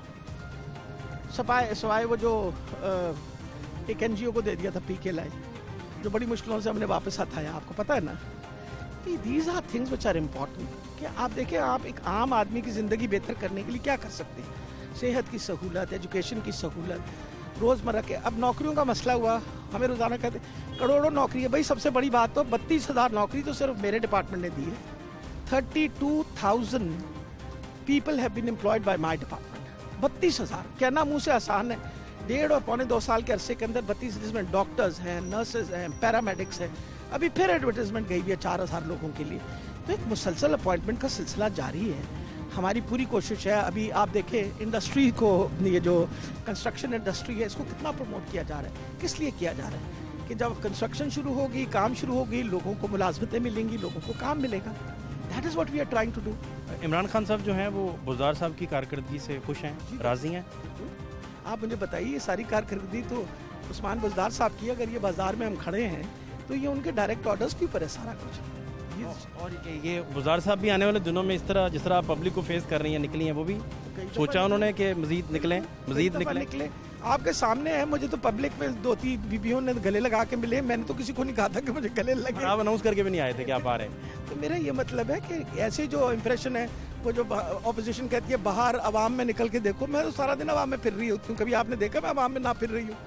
सवाए वो जो एक NGO को दे दिया था PKLI, जो बड़ी मुश्किलों से हमने वापस हटाया। आपको पता है ना, these are things which are important कि आप देखें आप एक आम आदमी की ज़िंदगी बेहतर करने के लिए क्या कर सकते हैं। सेहत की सहूलत, एजुकेशन की सहूलत, रोज़मर्रा के। अब नौकरियों का मसला हुआ, हमें रोज़ाना कहते करोड़ों नौकरी है। भाई सबसे बड़ी बात तो 32,000 नौकरी तो सिर्फ मेरे डिपार्टमेंट ने दी है। 32,000 people have been employed by my department. 32,000 कहना मुँह से आसान है, 1.5 और पौने 2 साल के अरसे के अंदर 32, जिसमें डॉक्टर्स हैं, नर्सेज हैं, पैरामेडिक्स हैं। अभी फिर एडवर्टाइजमेंट गई है 4,000 लोगों के लिए। तो एक मुसलसल अपॉइंटमेंट का सिलसिला जारी है। हमारी पूरी कोशिश है, अभी आप देखें इंडस्ट्री को, ये जो कंस्ट्रक्शन इंडस्ट्री है इसको कितना प्रमोट किया जा रहा है। किस लिए किया जा रहा है कि जब कंस्ट्रक्शन शुरू होगी, काम शुरू होगी, लोगों को मुलाजमतें मिलेंगी, लोगों को काम मिलेगा। That is what we are trying to do. Imran Khan साहब जो हैं वो बुज़दार साहब की कारकर्दगी से खुश हैं, राजी हैं? आप मुझे बताइए, सारी कारकर्दगी तो उस्मान बुज़दार साहब की। अगर ये बाजार में हम खड़े हैं तो ये उनके डायरेक्ट ऑर्डर्स के ऊपर है सारा कुछ। और ये बुज़दार साहब भी आने वाले दिनों में इस तरह जिस तरह पब्लिक को फेस कर रही हैं, निकली हैं, वो भी सोचा उन्होंने कि मजीद निकले। आपके सामने है, मुझे तो पब्लिक में 2-3 बीबियों ने गले लगा के मिले। मैंने तो किसी को नहीं कहा था कि मुझे गले लगे। आप अनाउंस करके भी नहीं आए थे कि आप आ रहे हैं। तो मेरा ये मतलब है कि ऐसे जो इम्प्रेशन है, वो जो ऑपोजिशन कहती है बाहर अवाम में निकल के देखो, मैं तो सारा दिन अवाम में फिर रही हूँ। कभी आपने देखा मैं अवाम में ना फिर रही हूँ?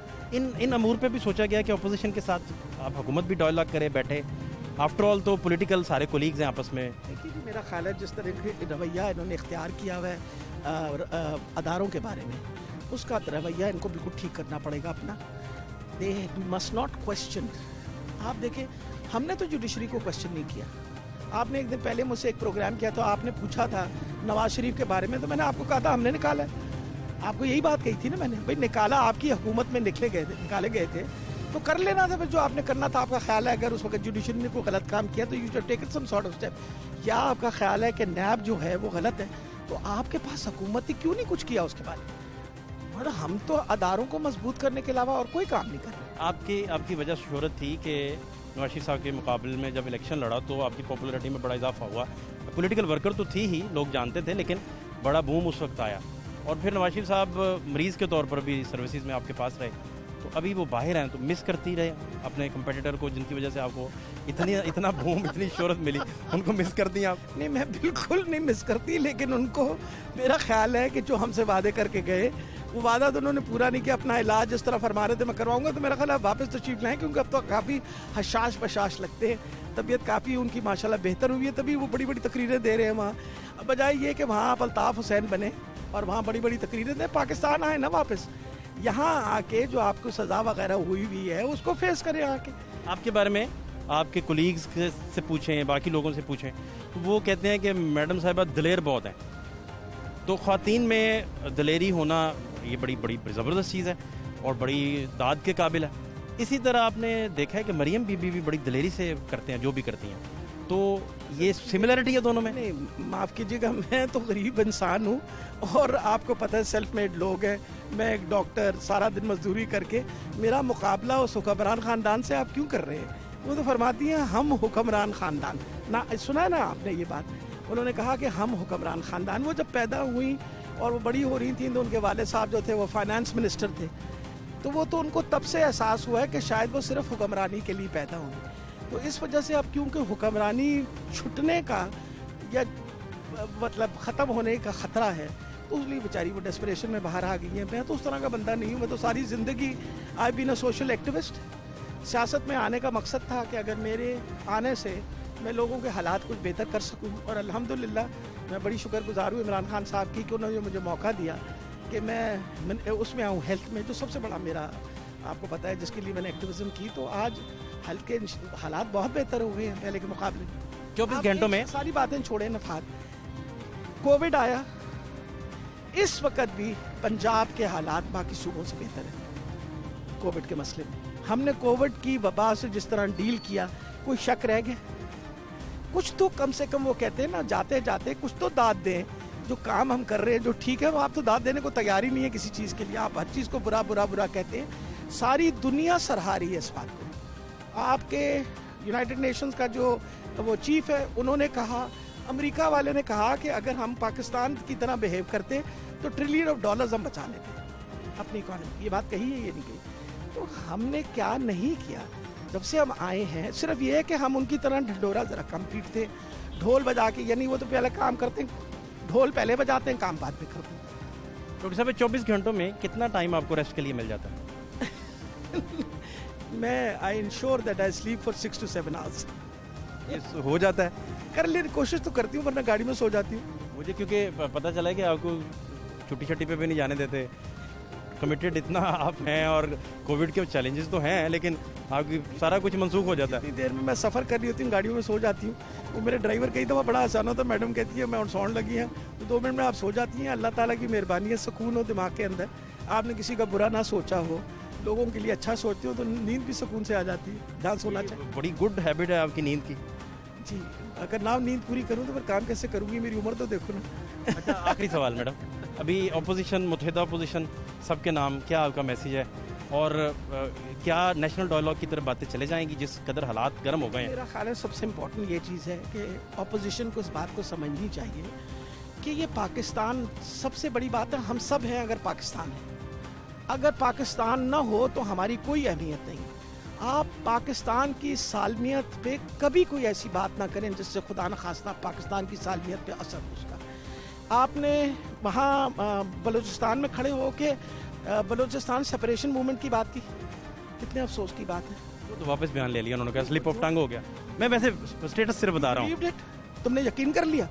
इन अमूर पे भी सोचा गया कि अपोजिशन के साथ आप हुकूमत भी डायलॉग करे, बैठे। आफ्टर ऑल तो पॉलिटिकल सारे कोलीग्स हैं आपस में। देखिए जी, मेरा ख्याल है जिस तरह के रवैया इन्होंने इख्तियार किया हुआ है अदारों के बारे में, उसका रवैया इनको बिल्कुल ठीक करना पड़ेगा अपना। They must not question. आप देखें, हमने तो जुडिशरी को क्वेश्चन नहीं किया। आपने एक दिन पहले मुझसे एक प्रोग्राम किया तो आपने पूछा था नवाज शरीफ के बारे में, तो मैंने आपको कहा था हमने निकाला है। आपको यही बात कही थी ना मैंने, भाई निकाला आपकी हुकूमत में निकाले गए थे तो कर लेना था। फिर जो आपने करना था, आपका ख्याल है अगर उस वक्त जुडिशरी ने कोई गलत काम किया तो you should take some sort of step. या आपका ख्याल है कि नैब जो है वो गलत है, तो आपके पास हुकूमत ने क्यों नहीं कुछ किया उसके बारे में? मतलब हम तो अदारों को मजबूत करने के अलावा और कोई काम नहीं कर रहे। आपकी वजह शोहरत थी कि नवाज शरीफ साहब के मुकाबले में जब इलेक्शन लड़ा तो आपकी पॉपुलैरिटी में बड़ा इजाफा हुआ। पॉलिटिकल वर्कर तो थी ही, लोग जानते थे, लेकिन बड़ा बूम उस वक्त आया। और फिर नवाज शरीफ साहब मरीज़ के तौर पर भी सर्विसेज में आपके पास रहे, तो अभी वो बाहर हैं तो मिस करती रहे अपने कंपेटिटर को, जिनकी वजह से आपको इतना बूम, इतनी शोहरत मिली, उनको मिस करती हैं आप? नहीं, मैं बिल्कुल नहीं मिस करती, लेकिन उनको मेरा ख्याल है कि जो हमसे वादे करके गए वो वादा तो उन्होंने पूरा नहीं किया। अपना इलाज जिस तरह फरमा रहे थे मैं करवाऊंगा, तो मेरा ख्याल है वापस तशरीफ लाएं, क्योंकि अब तो काफ़ी हशाश बशाश लगते हैं, तबीयत काफ़ी उनकी माशाल्लाह बेहतर हुई है, तभी वो बड़ी बड़ी तकरीरें दे रहे हैं वहाँ। अब बजाय ये कि वहाँ आप अल्ताफ़ हुसैन बने और वहाँ बड़ी बड़ी तकरीरें दें, पाकिस्तान आए ना वापस, यहाँ आके जो आपको सज़ा वगैरह हुई हुई है उसको फेस करें आके। आपके बारे में आपके कोलीग्स से पूछें, बाकी लोगों से पूछें, तो वो कहते हैं कि मैडम साहिबा दिलेर बहुत हैं। तो ख़वातीन में दिलेरी होना ये बड़ी बड़ी ज़बरदस्त चीज़ है और बड़ी दाद के काबिल है। इसी तरह आपने देखा है कि मरियम बीबी भी बड़ी दिलेरी से करते हैं जो भी करती हैं, तो ये सिमिलरिटी है दोनों में? नहीं, माफ़ कीजिएगा, मैं तो गरीब इंसान हूँ और आपको पता है सेल्फ मेड लोग हैं, मैं एक डॉक्टर, सारा दिन मजदूरी करके, मेरा मुकाबला उस हुक्मरान ख़ानदान से आप क्यों कर रहे हैं? वो तो फरमाती हैं हम हुक्मरान ख़ानदान, ना सुना है ना आपने ये बात? उन्होंने कहा कि हम हुक्मरान ख़ानदान। वो जब पैदा हुई और वो बड़ी हो रही थी तो उनके वाले साहब जो थे वो फाइनेंस मिनिस्टर थे, तो वो तो उनको तब से एहसास हुआ है कि शायद वो सिर्फ हुक्मरानी के लिए पैदा हुई। तो इस वजह से अब क्योंकि हुक्मरानी छुटने का या मतलब ख़त्म होने का ख़तरा है, तो उसलिए बेचारी वो डेस्परेशन में बाहर आ गई है। मैं तो उस तरह का बंदा नहीं हूँ, मैं तो सारी ज़िंदगी I been a social activist. सियासत में आने का मकसद था कि अगर मेरे आने से मैं लोगों के हालात कुछ बेहतर कर सकूं, और अल्हम्दुलिल्लाह मैं बड़ी शुक्रगुजार हूँ इमरान खान साहब की कि उन्होंने मुझे मौका दिया कि मैं उसमें आऊँ, हेल्थ में, जो सबसे बड़ा मेरा आपको पता है जिसके लिए मैंने एक्टिविज़म की। तो आज हेल्थ के हालात बहुत बेहतर हो गए हैं पहले के मुकाबले। 24 घंटों में सारी बातें छोड़े नफात, कोविड आया, इस वक्त भी पंजाब के हालात बाकी सूबों से बेहतर है कोविड के मसले में। हमने कोविड की वबा से जिस तरह डील किया, कोई शक रह गया? कुछ तो कम से कम, वो कहते हैं ना, जाते जाते कुछ तो दाद दें। जो काम हम कर रहे हैं जो ठीक है, वो आप तो दाद देने को तैयार ही नहीं है किसी चीज़ के लिए, आप हर चीज़ को बुरा बुरा बुरा कहते हैं। सारी दुनिया सराहा रही है इस बात को। आपके यूनाइटेड नेशंस का जो वो चीफ है, उन्होंने कहा, अमेरिका वाले ने कहा कि अगर हम पाकिस्तान की तरह बिहेव करते तो $1 ट्रिलियन हम बचा लेते अपनी इकॉनमी। ये बात कही है, ये नहीं कही। तो हमने क्या नहीं किया जब से हम आए हैं? सिर्फ ये है कि हम उनकी तरह ढिंडोरा ज़रा कम पीटते, ढोल बजा के, यानी वो तो पहले काम करते हैं, ढोल पहले बजाते हैं, काम बाद में करते हैं। डॉक्टर साहब 24 घंटों में कितना टाइम आपको रेस्ट के लिए मिल जाता है? मैं I ensure that I sleep for 6 to 7 hours. ये हो जाता है? कर लेने कोशिश तो करती हूँ, वरना गाड़ी में सो जाती हूँ। मुझे क्योंकि पता चला है कि आपको छुट्टी छट्टी पे भी नहीं जाने देते, कमिटेड इतना आप हैं, और कोविड के चैलेंजेस तो हैं, लेकिन आपकी सारा कुछ मंसूख हो जाता है। इतनी देर में मैं सफ़र कर रही होती हूँ, गाड़ियों में सो जाती हूँ। वो मेरे ड्राइवर कई दफ़ा बड़ा आसान होता है, मैडम कहती है मैं सौन लगी हैं, तो 2 मिनट में आप सो जाती हैं। अल्लाह ताला की मेहरबानी है, सुकून हो दिमाग के अंदर, आपने किसी का बुरा ना सोचा हो, लोगों के लिए अच्छा सोचते हो, तो नींद भी सुकून से आ जाती है, जहाँ सोना चाहिए। बड़ी गुड हैबिट है आपकी नींद की। जी, अगर ना नींद पूरी करूँ तो फिर काम कैसे करूँगी? मेरी उम्र तो देखो ना। अच्छा, आखिरी सवाल मैडम, अभी अपोजिशन, मुत्तहिदा अपोजिशन, सबके नाम क्या आपका मैसेज है, और क्या नेशनल डायलॉग की तरफ बातें चले जाएंगी जिस कदर हालात गर्म हो गए हैं? मेरा ख्याल है सबसे इम्पोर्टेंट ये चीज़ है कि अपोजिशन को इस बात को समझनी चाहिए कि ये पाकिस्तान, सबसे बड़ी बात है, हम सब हैं अगर पाकिस्तान है। अगर पाकिस्तान ना हो तो हमारी कोई अहमियत नहीं। आप पाकिस्तान की सालमियत पे कभी कोई ऐसी बात ना करें जिससे खुदा न खास्ता पाकिस्तान की सालमियत पे असर हो उसका। आपने वहाँ बलूचिस्तान में खड़े होके बलूचिस्तान सेपरेशन मूवमेंट की बात की, कितने अफसोस की बात है। वो तो वापस बयान ले लिया उन्होंने, कहा स्लिप ऑफ टंग हो गया। मैं वैसे स्टेटस सिर्फ बता रहा हूँ। तुमने यकीन कर लिया?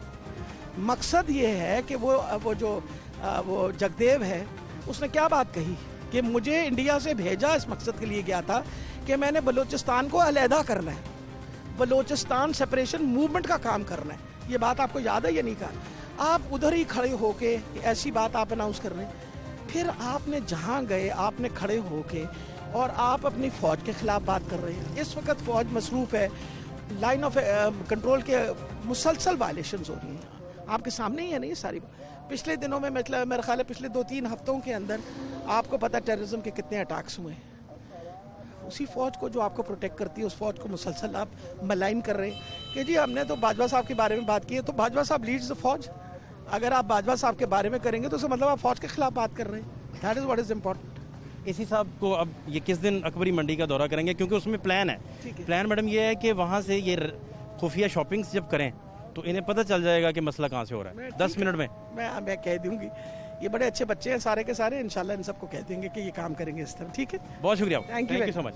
मकसद ये है कि वो जगदेव है, उसने क्या बात कही कि मुझे इंडिया से भेजा इस मकसद के लिए गया था कि मैंने बलूचिस्तान को अलहदा करना है, बलूचिस्तान सेपरेशन मूवमेंट का काम करना है। ये बात आपको याद है या नहीं कहा? आप उधर ही खड़े होके ऐसी बात आप अनाउंस कर रहे हैं। फिर आपने जहाँ गए आपने खड़े होके और आप अपनी फ़ौज के ख़िलाफ़ बात कर रहे हैं। इस वक्त फ़ौज मसरूफ़ है, लाइन ऑफ कंट्रोल के मुसलसल वायलेशंस हो रही हैं। आपके सामने ही है ना ये सारी। पिछले दिनों में मतलब मेरा ख्याल है पिछले 2-3 हफ्तों के अंदर आपको पता है टेररिज्म के कितने अटैक्स हुए हैं। उसी फौज को जो आपको प्रोटेक्ट करती है, उस फौज को मुसलसल आप मलाइन कर रहे हैं कि जी हमने तो बाजवा साहब के बारे में बात की है, तो बाजवा साहब लीड्स द फौज। अगर आप बाजवा साहब के बारे में करेंगे तो उसका मतलब आप फौज के खिलाफ बात कर रहे हैं। That is what is important. इसी साहब को अब ये किस दिन अकबरी मंडी का दौरा करेंगे, क्योंकि उसमें प्लान है। प्लान मैडम ये है कि वहाँ से ये खुफिया शॉपिंग्स जब करें तो इन्हें पता चल जाएगा कि मसला कहाँ से हो रहा है। 10 मिनट में मैं कह दूंगी, ये बड़े अच्छे बच्चे हैं सारे के सारे, इंशाल्लाह इन सबको कह देंगे कि ये काम करेंगे इस तरह। ठीक है, बहुत शुक्रिया, थैंक यू सो मच।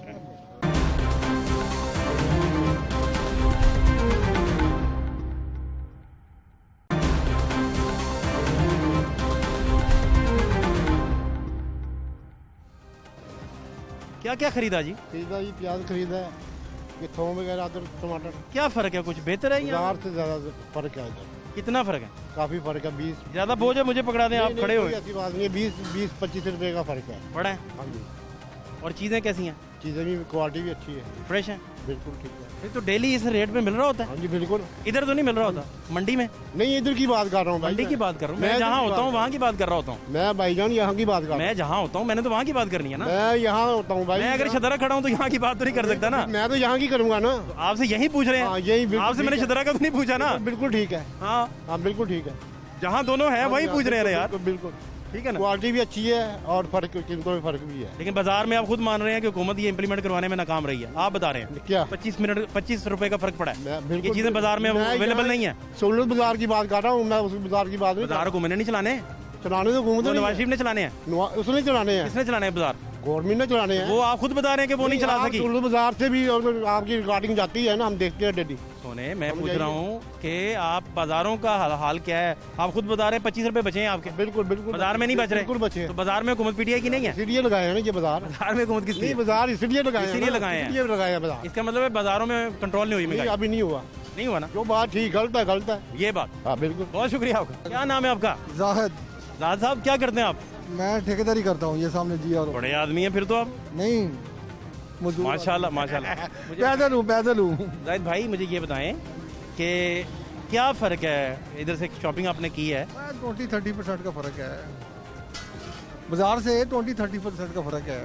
क्या क्या खरीदा जी? खरीदा जी प्याज खरीदा है, ये थोम वगैरह, अदरक, टमाटर। क्या फर्क है, कुछ बेहतर है या बाजार से ज्यादा फर्क है इधर? कितना फर्क है? काफी फर्क है। 20 ज्यादा बोझ है, मुझे पकड़ा दें, आप खड़े हो। ऐसी बात नहीं है, 20-25 रुपए का फर्क है। बड़ा है? हाँ जी। और चीजें कैसी हैं? चीजें भी क्वालिटी भी अच्छी है, फ्रेश है, बिल्कुल ठीक है। फिर तो डेली इस रेट में मिल रहा होता है? हाँ जी बिल्कुल। इधर तो नहीं मिल रहा होता, मंडी में? नहीं, इधर की बात कर रहा हूँ, मंडी की बात कर रहा हूँ। मैं जहाँ होता हूँ वहाँ की बात कर रहा होता हूँ। मैं भाईजान यहाँ की बात कर रहा हूँ। मैं जहाँ होता हूँ मैंने तो वहाँ की बात करनी है ना। मैं यहाँ होता हूँ भाई। मैं अगर शदरा खड़ा हूँ तो यहाँ की बात तो नहीं कर सकता ना। मैं तो यहाँ की करूँगा ना। आपसे यही पूछ रहे हैं? यही आपसे मैंने शदरा का तो नहीं पूछा ना। बिल्कुल ठीक है। हाँ हाँ बिल्कुल ठीक है, जहाँ दोनों है वही पूछ रहे हैं यार। बिल्कुल ठीक है ना। क्वालिटी भी अच्छी है और फर्क, कीमतों में फर्क भी है। लेकिन बाजार में आप खुद मान रहे हैं कि हुकूमत ये इंप्लीमेंट करवाने में नाकाम रही है। आप बता रहे हैं क्या 25 रुपए का फर्क पड़ा है। ये चीजें बाजार में अवेलेबल नहीं है। सोलर बाजार की बात कर रहा हूँ मैं, उस बाजार की बात नहीं। बाजार को मैंने नहीं चलाने, चलाने तो घूमते नवाज शरीफ ने चलाने हैं। उसने चलाने हैं। किसने चलाने हैं बाजार? गवर्नमेंट ने चलाने हैं। वो आप खुद बता रहे हैं कि वो नहीं चला सकी। सोलर बाजार से भी आपकी रिकॉर्डिंग जाती है ना, हम देखते हैं डेली। सोने मैं पूछ रहा हूँ कि आप बाजारों का हाल क्या है? आप खुद बता रहे हैं 25 रुपए बचे हैं आपके। बिल्कुल बिल्कुल, बाजार में नहीं बच रहे। बिल्कुल बचे। तो बाजार में हुकूमत पीटीआई की नहीं है? इसलिए लगाए हैं ना ये बाजार। बाजार में हुकूमत किस लिए? बाजार इसलिए लगाए हैं, इसलिए लगाए हैं, इसलिए लगाए हैं बाजार। इसका मतलब है बाजारों में कंट्रोल नहीं हुई महंगाई? अभी नहीं हुआ, नहीं हुआ ना। जो बात ठीक गलत है, गलत है ये बात। हाँ बिल्कुल। बहुत शुक्रिया आपका। क्या नाम है आपका? जाहिद। जाहिद साहब क्या करते हैं आप? मैं ठेकेदारी करता हूँ, ये सामने जी। और बड़े आदमी हैं फिर तो आप। नहीं, माशाल्लाह माशाल्लाह। पैदल हूँ। जाहिद भाई मुझे ये बताएं कि क्या फ़र्क है, इधर से शॉपिंग आपने की है? 20-30% का फ़र्क है, बाजार से 20-30% का फ़र्क है।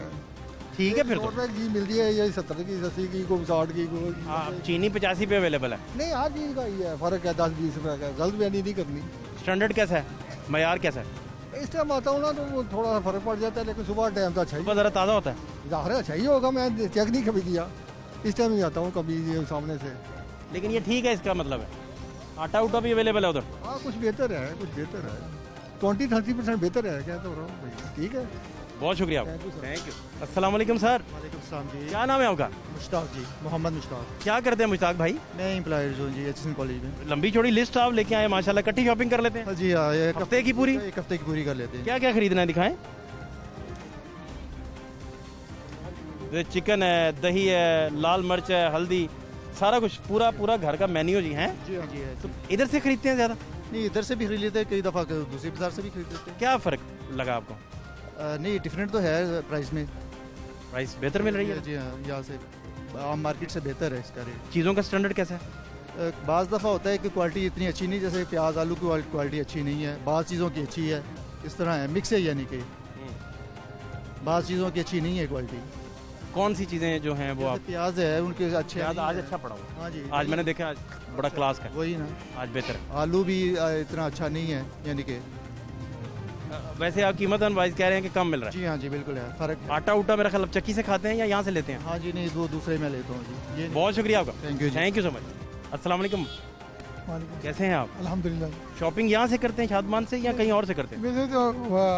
ठीक है फिर तो। घी मिलती है ये 70 की, 80 की, को 60 की, को चीनी 85 पे अवेलेबल है। नहीं, हर चीज़ का ही है फ़र्क है, 10-20 रुपये का। गलत बयानी नहीं करनी। स्टैंडर्ड कैसा है, मयार कैसा है? इस टाइम आता हूँ ना तो वो थोड़ा सा फ़र्क पड़ जाता है, लेकिन सुबह टाइम तो अच्छा ही, ज़रा ताज़ा होता है। ज़ाहिर अच्छा ही होगा, मैं चेक नहीं कभी किया, इस टाइम ही आता हूँ कभी ये सामने से। लेकिन ये ठीक है, इसका मतलब है आटा उटा भी अवेलेबल है उधर? हाँ कुछ बेहतर है, कुछ बेहतर है, 20-30% बेहतर है। क्या तो रहा हूँ भाई, ठीक है। बहुत शुक्रिया, थैंक यू। अस्सलाम वालेकुम सर। वालेकुम सलाम जी। क्या नाम है आपका? मुश्ताक जी, मोहम्मद मुश्ताक। क्या करते हैं मुश्ताक भाई? मैं एम्प्लॉयड हूँ जी एचएसएन कॉलेज में। लंबी चौड़ी लिस्ट आप लेके आए माशाल्लाह, इकट्ठी शॉपिंग कर लेते हैं? जी हाँ, एक हफ्ते की पूरी? एक हफ्ते की पूरी कर लेते हैं। क्या क्या खरीदना है दिखाएं। चिकन है, दही है, लाल मिर्च है, हल्दी, सारा कुछ पूरा घर का मेन्यू जी है। जी हाँ जी है। तो इधर से खरीदते हैं ज्यादा? नहीं, इधर से भी खरीद लेते हैं, कई दफ़ा दूसरी बाजार से भी खरीद लेते हैं। क्या फ़र्क लगा आपको? नहीं, डिफरेंट तो है प्राइस में। प्राइस बेहतर मिल रही है? जी हाँ, यहाँ से आम मार्केट से बेहतर है इसका रेट। चीज़ों का स्टैंडर्ड कैसा है? बाज़ दफ़ा होता है कि क्वालिटी इतनी अच्छी नहीं, जैसे प्याज आलू की क्वालिटी अच्छी नहीं है, बाज़ चीज़ों की अच्छी है, इस तरह है, मिक्स है, यानी कि बाज़ चीज़ों की अच्छी नहीं है क्वालिटी। कौन सी चीज़ें जो हैं वो? आप प्याज है उनके अच्छे। प्याज आज अच्छा पड़ा हुआ। हाँ जी, आज मैंने देखा, आज बड़ा क्लास का। वही ना, आज बेहतर है। आलू भी इतना अच्छा नहीं है, यानी कि। वैसे आप कीमत वाइज कह रहे हैं कि कम मिल रहा है? जी हाँ जी बिल्कुल है, फ़र्क। आटा उटा मेरा ख्याल चक्की से खाते हैं या यहाँ से लेते हैं? हाँ जी, नहीं, दो दूसरे में लेता हूँ जी। बहुत शुक्रिया आपका, थैंक यू सो मच। अस्सलाम वालेकुम, कैसे हैं आप? अल्हम्दुलिल्लाह। शॉपिंग यहाँ से करते हैं शादमान से या कहीं और से करते हैं? वैसे तो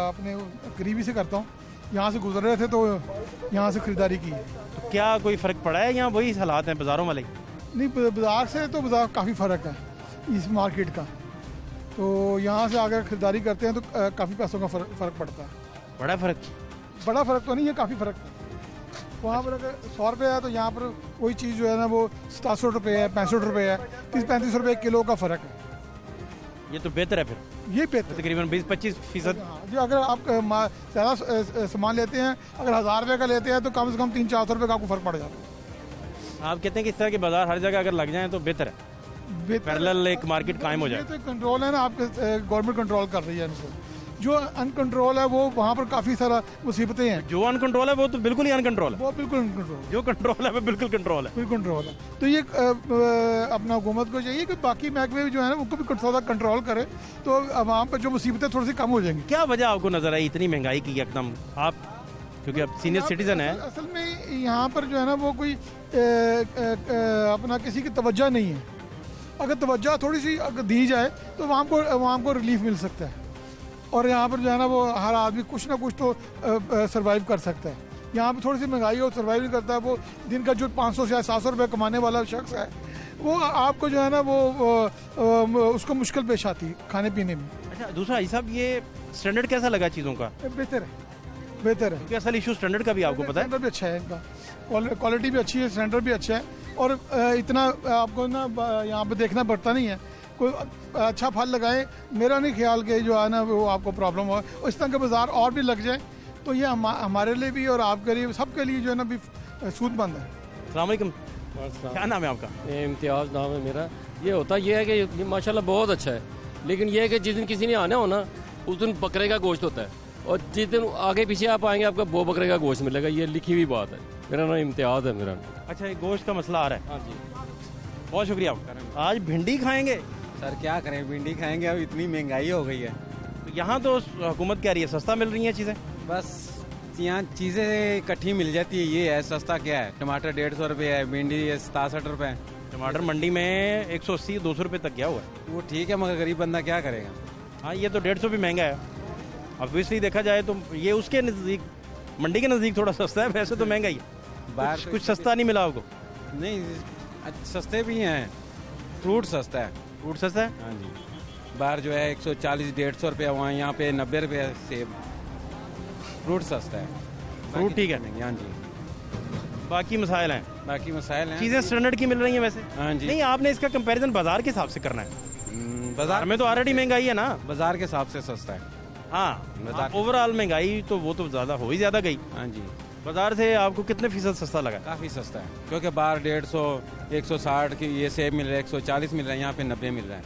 अपने करीबी से करता हूँ, यहाँ से गुजर रहे थे तो यहाँ से खरीदारी की। तो क्या कोई फ़र्क पड़ा है या वही हालात हैं बाज़ारों वाले? नहीं, बाज़ार से तो बाज़ार काफ़ी फ़र्क है इस मार्केट का, तो यहाँ से अगर खरीदारी करते हैं तो काफ़ी पैसों का फ़र्क पड़ता है। बड़ा फ़र्क? बड़ा फ़र्क तो नहीं है, काफ़ी फ़र्क है। वहाँ पर अगर 100 रुपये है तो यहाँ पर वही चीज़ जो है ना वो 67 रुपये है, 65 रुपये है, 30-35 रुपये किलो का फ़र्क है। ये तो बेहतर है फिर। ये बेहतर, तकरीबन 20-25%। जी, अगर आप ज़्यादा सामान लेते हैं, अगर 1000 रुपये का लेते हैं तो कम से कम 300-400 रुपये का आपको फ़र्क पड़ जाता है। आप कहते हैं कि इस तरह के बाज़ार हर जगह अगर लग जाएँ तो बेहतर है? पैरेलल एक मार्केट कायम हो ये जाए। तो कंट्रोल है ना, आपके गवर्नमेंट कंट्रोल कर रही है इनको। जो अनकंट्रोल है वो वहाँ पर काफ़ी सारा मुसीबतें हैं। जो अनकंट्रोल है वो तो बिल्कुल ही अनकंट्रोल है, वो बिल्कुल अनकंट्रोल, जो कंट्रोल है वो बिल्कुल कंट्रोल है, बिल्कुल कंट्रोल है। तो ये अपना हुकूमत को चाहिए कि बाकी महकमे भी जो है ना उनको भी थोड़ा कंट्रोल करे, तो आवाम पर जो मुसीबतें थोड़ी सी कम हो जाएंगी। क्या वजह आपको नजर आई इतनी महंगाई की एकदम? आप क्योंकि आप सीनियर सिटीजन है। असल में यहाँ पर जो है ना वो कोई अपना किसी की तवज्जो नहीं है। अगर तवज्जो थोड़ी सी अगर दी जाए तो आवाम को रिलीफ मिल सकता है, और यहाँ पर जो है ना वो हर आदमी कुछ ना कुछ तो सरवाइव कर सकता है। यहाँ पर थोड़ी सी महंगाई हो, सरवाइव नहीं करता है। वो दिन का जो 500 से 700 रुपये कमाने वाला शख्स है, वो आपको जो है ना वो उसको मुश्किल पेश आती है खाने पीने में। अच्छा, दूसरा ये साहब, ये स्टैंडर्ड कैसा लगा चीज़ों का? बेहतर है, बेहतर है। क्योंकि असल इशू स्टैंडर्ड का भी आपको पता है। स्टैंडर्ड भी अच्छा है इनका, क्वालिटी भी अच्छी है, स्टैंडर्ड भी अच्छा है, और इतना आपको ना यहाँ पे देखना पड़ता नहीं है। कोई अच्छा फल लगाए, मेरा नहीं ख्याल कि जो है ना वो आपको प्रॉब्लम हो। इस तरह के बाज़ार और भी लग जाए तो ये हमारे लिए भी और आपके लिए, सबके लिए जो है ना भी सूदमंद है। अस्सलाम वालेकुम, क्या नाम है आपका? इम्तियाज़ नाम है मेरा। ये होता ये है कि ये माशाल्लाह बहुत अच्छा है, लेकिन ये है कि जिस दिन किसी ने आना हो ना उस दिन बकरे का गोश्त होता है, और जिस दिन आगे पीछे आप आएंगे आपका वो बकरे का गोश्त मिलेगा। ये लिखी हुई बात है। मेरा नाम इम्तियाज़ है मेरा। अच्छा, ये गोश्त का मसला आ रहा है। हाँ जी, बहुत शुक्रिया आपका। आज भिंडी खाएंगे सर? क्या करें, भिंडी खाएंगे, अब इतनी महंगाई हो गई है। तो यहाँ तो हुकूमत कह रही है सस्ता मिल रही हैं चीज़ें। बस यहाँ चीज़ें इकट्ठी मिल जाती है, ये है। सस्ता क्या है? टमाटर 150 रुपये है, भिंडी 67 रुपये है। टमाटर मंडी में 180-200 रुपये तक गया हुआ है। वो ठीक है, मगर गरीब बंदा क्या करेगा? हाँ, ये तो 150 भी महंगा है। ऑब्वियसली देखा जाए तो ये उसके नज़दीक, मंडी के नज़दीक थोड़ा सस्ता है, वैसे तो महंगा ही है। बाहर कुछ सस्ता नहीं मिला आपको? नहीं, सस्ते भी हैं। फ्रूट सस्ता है। फ्रूट सस्ता है? हाँ जी। बाहर जो है 140-150 रुपये, वहाँ यहाँ पे 90 रुपये सेब। फ्रूट सस्ता है, फ्रूट ठीक है। हाँ जी, बाकी मसाइल हैं। बाकी मसाइल हैं। चीज़ें स्टैंडर्ड की मिल रही हैं वैसे? हाँ जी। नहीं, आपने इसका कंपैरिजन बाजार के हिसाब से करना है। बाजार में तो ऑलरेडी महंगाई है ना। बाजार के हिसाब से सस्ता है। हाँ, ओवरऑल महंगाई तो वो तो ज़्यादा हो ही ज़्यादा गई। हाँ जी। बाजार से आपको कितने फीसद सस्ता लगा? काफ़ी सस्ता है, क्योंकि बाहर 150, 160 की ये सेब मिल रहा है, 140 मिल रहा है, यहाँ पे 90 मिल रहा है।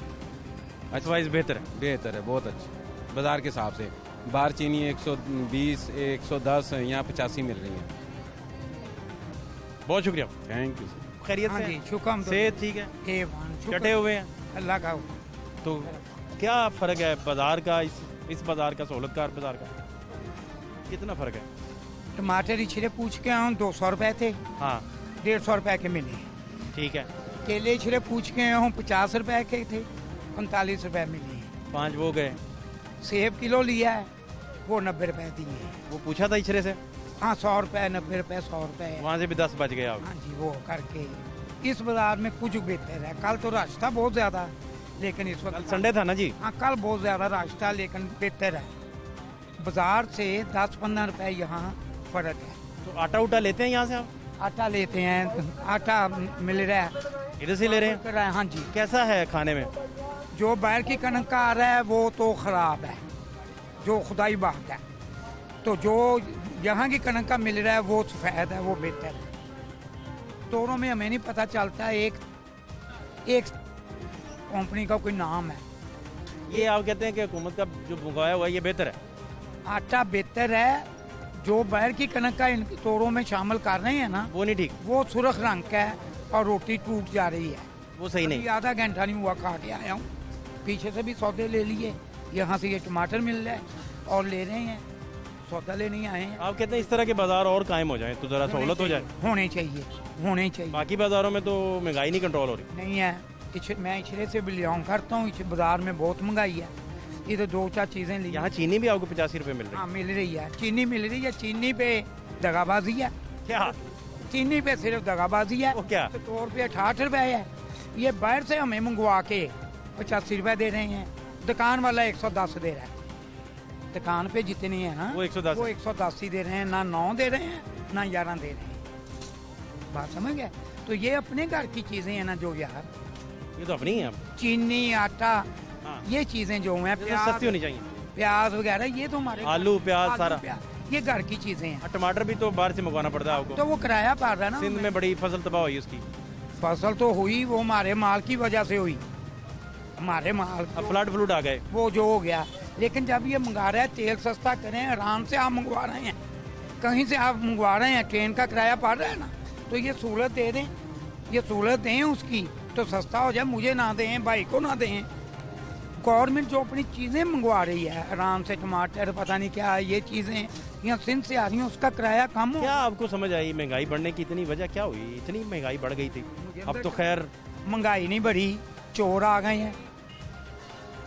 अच्छा, वाइज बेहतर है? बेहतर है, बहुत अच्छा बाजार के हिसाब से। बाहर चीनी 120, 110, यहाँ 85 मिल रही है। बहुत शुक्रिया, थैंक यू। खैरियत से? शुक्र, सेहत ठीक है? डटे हुए हैं अल्लाह का। तो क्या फ़र्क है बाजार का, इस बाजार का, सहूलतकार बाजार का कितना फ़र्क है? टमाटर इछले पूछ के आऊँ 200 रुपए थे। हाँ, 150 रुपए के मिले। ठीक है। केले इछले पूछ के आऊँ 50 रुपए के थे, 45 रुपए मिले। 5 वो गए। सेब किलो लिया है, वो 90 रुपए दिए। वो पूछा था इछरे से? हाँ, 100 रुपए, 90 रुपए, 100 रुपए। वहाँ से भी 10 बच गए आप? हाँ जी, वो करके इस बाजार में कुछ बेहतर है। कल तो रश था बहुत ज्यादा, लेकिन इस वक्त संडे था ना जी। हाँ, कल बहुत ज्यादा रश था, लेकिन बेहतर है। बाजार से 10-15 रुपए यहाँ फर्क है। तो आटा उटा लेते हैं यहाँ से आप? आटा लेते हैं, आटा मिल रहा है, इधर से ले रहे हैं? हाँ जी। कैसा है खाने में? जो बाहर की कणक का आ रहा है वो तो खराब है, जो खुदाई बात है। तो जो यहाँ की कणक का मिल रहा है वो सफेद है, वो बेहतर है। दोनों में हमें नहीं पता चलता, एक कंपनी का कोई नाम है। ये आप कहते हैं कि हुकूमत का जो मंगवाया हुआ है ये बेहतर है? आटा बेहतर है, जो बाहर की कणक का इन तोड़ों में शामिल कर रहे हैं ना, वो नहीं ठीक। वो सुर्ख रंग का है और रोटी टूट जा रही है, वो सही नहीं। आधा घंटा नहीं हुआ खा के आया हूँ। पीछे से भी सौदे ले लिए, यहाँ से ये टमाटर मिल रहा है और ले रहे हैं, सौदा लेने आए हैं। आप कहते हैं इस तरह के बाजार और कायम हो जाए तो जरा सहूलत हो जाए? होने चाहिए, होने चाहिए। बाकी बाजारों में तो महंगाई नहीं कंट्रोल हो रही? नहीं है, मैं इछरे से बिलोंग करता हूँ। इस बाजार में बहुत महंगाई है। इधर 2-4 चीजें ली। यहाँ चीनी भी आपको 85 रुपए मिल रही है? हाँ, मिल रही है, चीनी मिल रही है। चीनी पे दगाबाजी है। क्या? चीनी पे सिर्फ दगाबाजी है। वो क्या? तो रुपये 68 रुपए है। ये बाहर से हमें मंगवा के 85 रुपए दे रहे हैं, दुकान वाला 110 दे रहा है। दुकान पे जितने हैं ना वो 110 ही दे रहे हैं, ना 9 दे रहे हैं, ना 11 दे रहे हैं। बात समझ गए? तो ये अपने घर की चीजें हैं ना, जो यार ये तो अपनी है। चीनी, आटा, ये चीजें जो हैं, सस्ती होनी चाहिए। प्याज वगैरह, ये तो हमारे आलू प्याज सारा, ये घर की चीजें हैं। टमाटर भी तो बाहर से मंगवाना पड़ता है आपको? तो वो किराया पड़ रहा है ना। सिंध में बड़ी फसल तबाह हुई उसकी। फसल तो हुई, वो हमारे माल की वजह से हुई, हमारे माल फ्लड आ गए, वो जो हो गया। लेकिन जब ये मंगा रहे हैं, तेल सस्ता करें, आराम से आप मंगवा रहे हैं, कहीं से आप मंगवा रहे हैं, ट्रेन का किराया पड़ रहा है ना, तो ये सहूलत दे दें, ये सहूलत दें उसकी, तो सस्ता हो जाए, मुझे ना दें, भाई को ना दें। गवर्नमेंट जो अपनी चीज़ें मंगवा रही है आराम से, टमाटर पता नहीं क्या ये चीज़ें यहाँ सिंध से आ रही हैं, उसका किराया कम हो। क्या आपको समझ आई महंगाई बढ़ने की इतनी वजह क्या हुई? इतनी महंगाई बढ़ गई थी, अब तो खैर महंगाई नहीं बढ़ी, चोर आ गए हैं।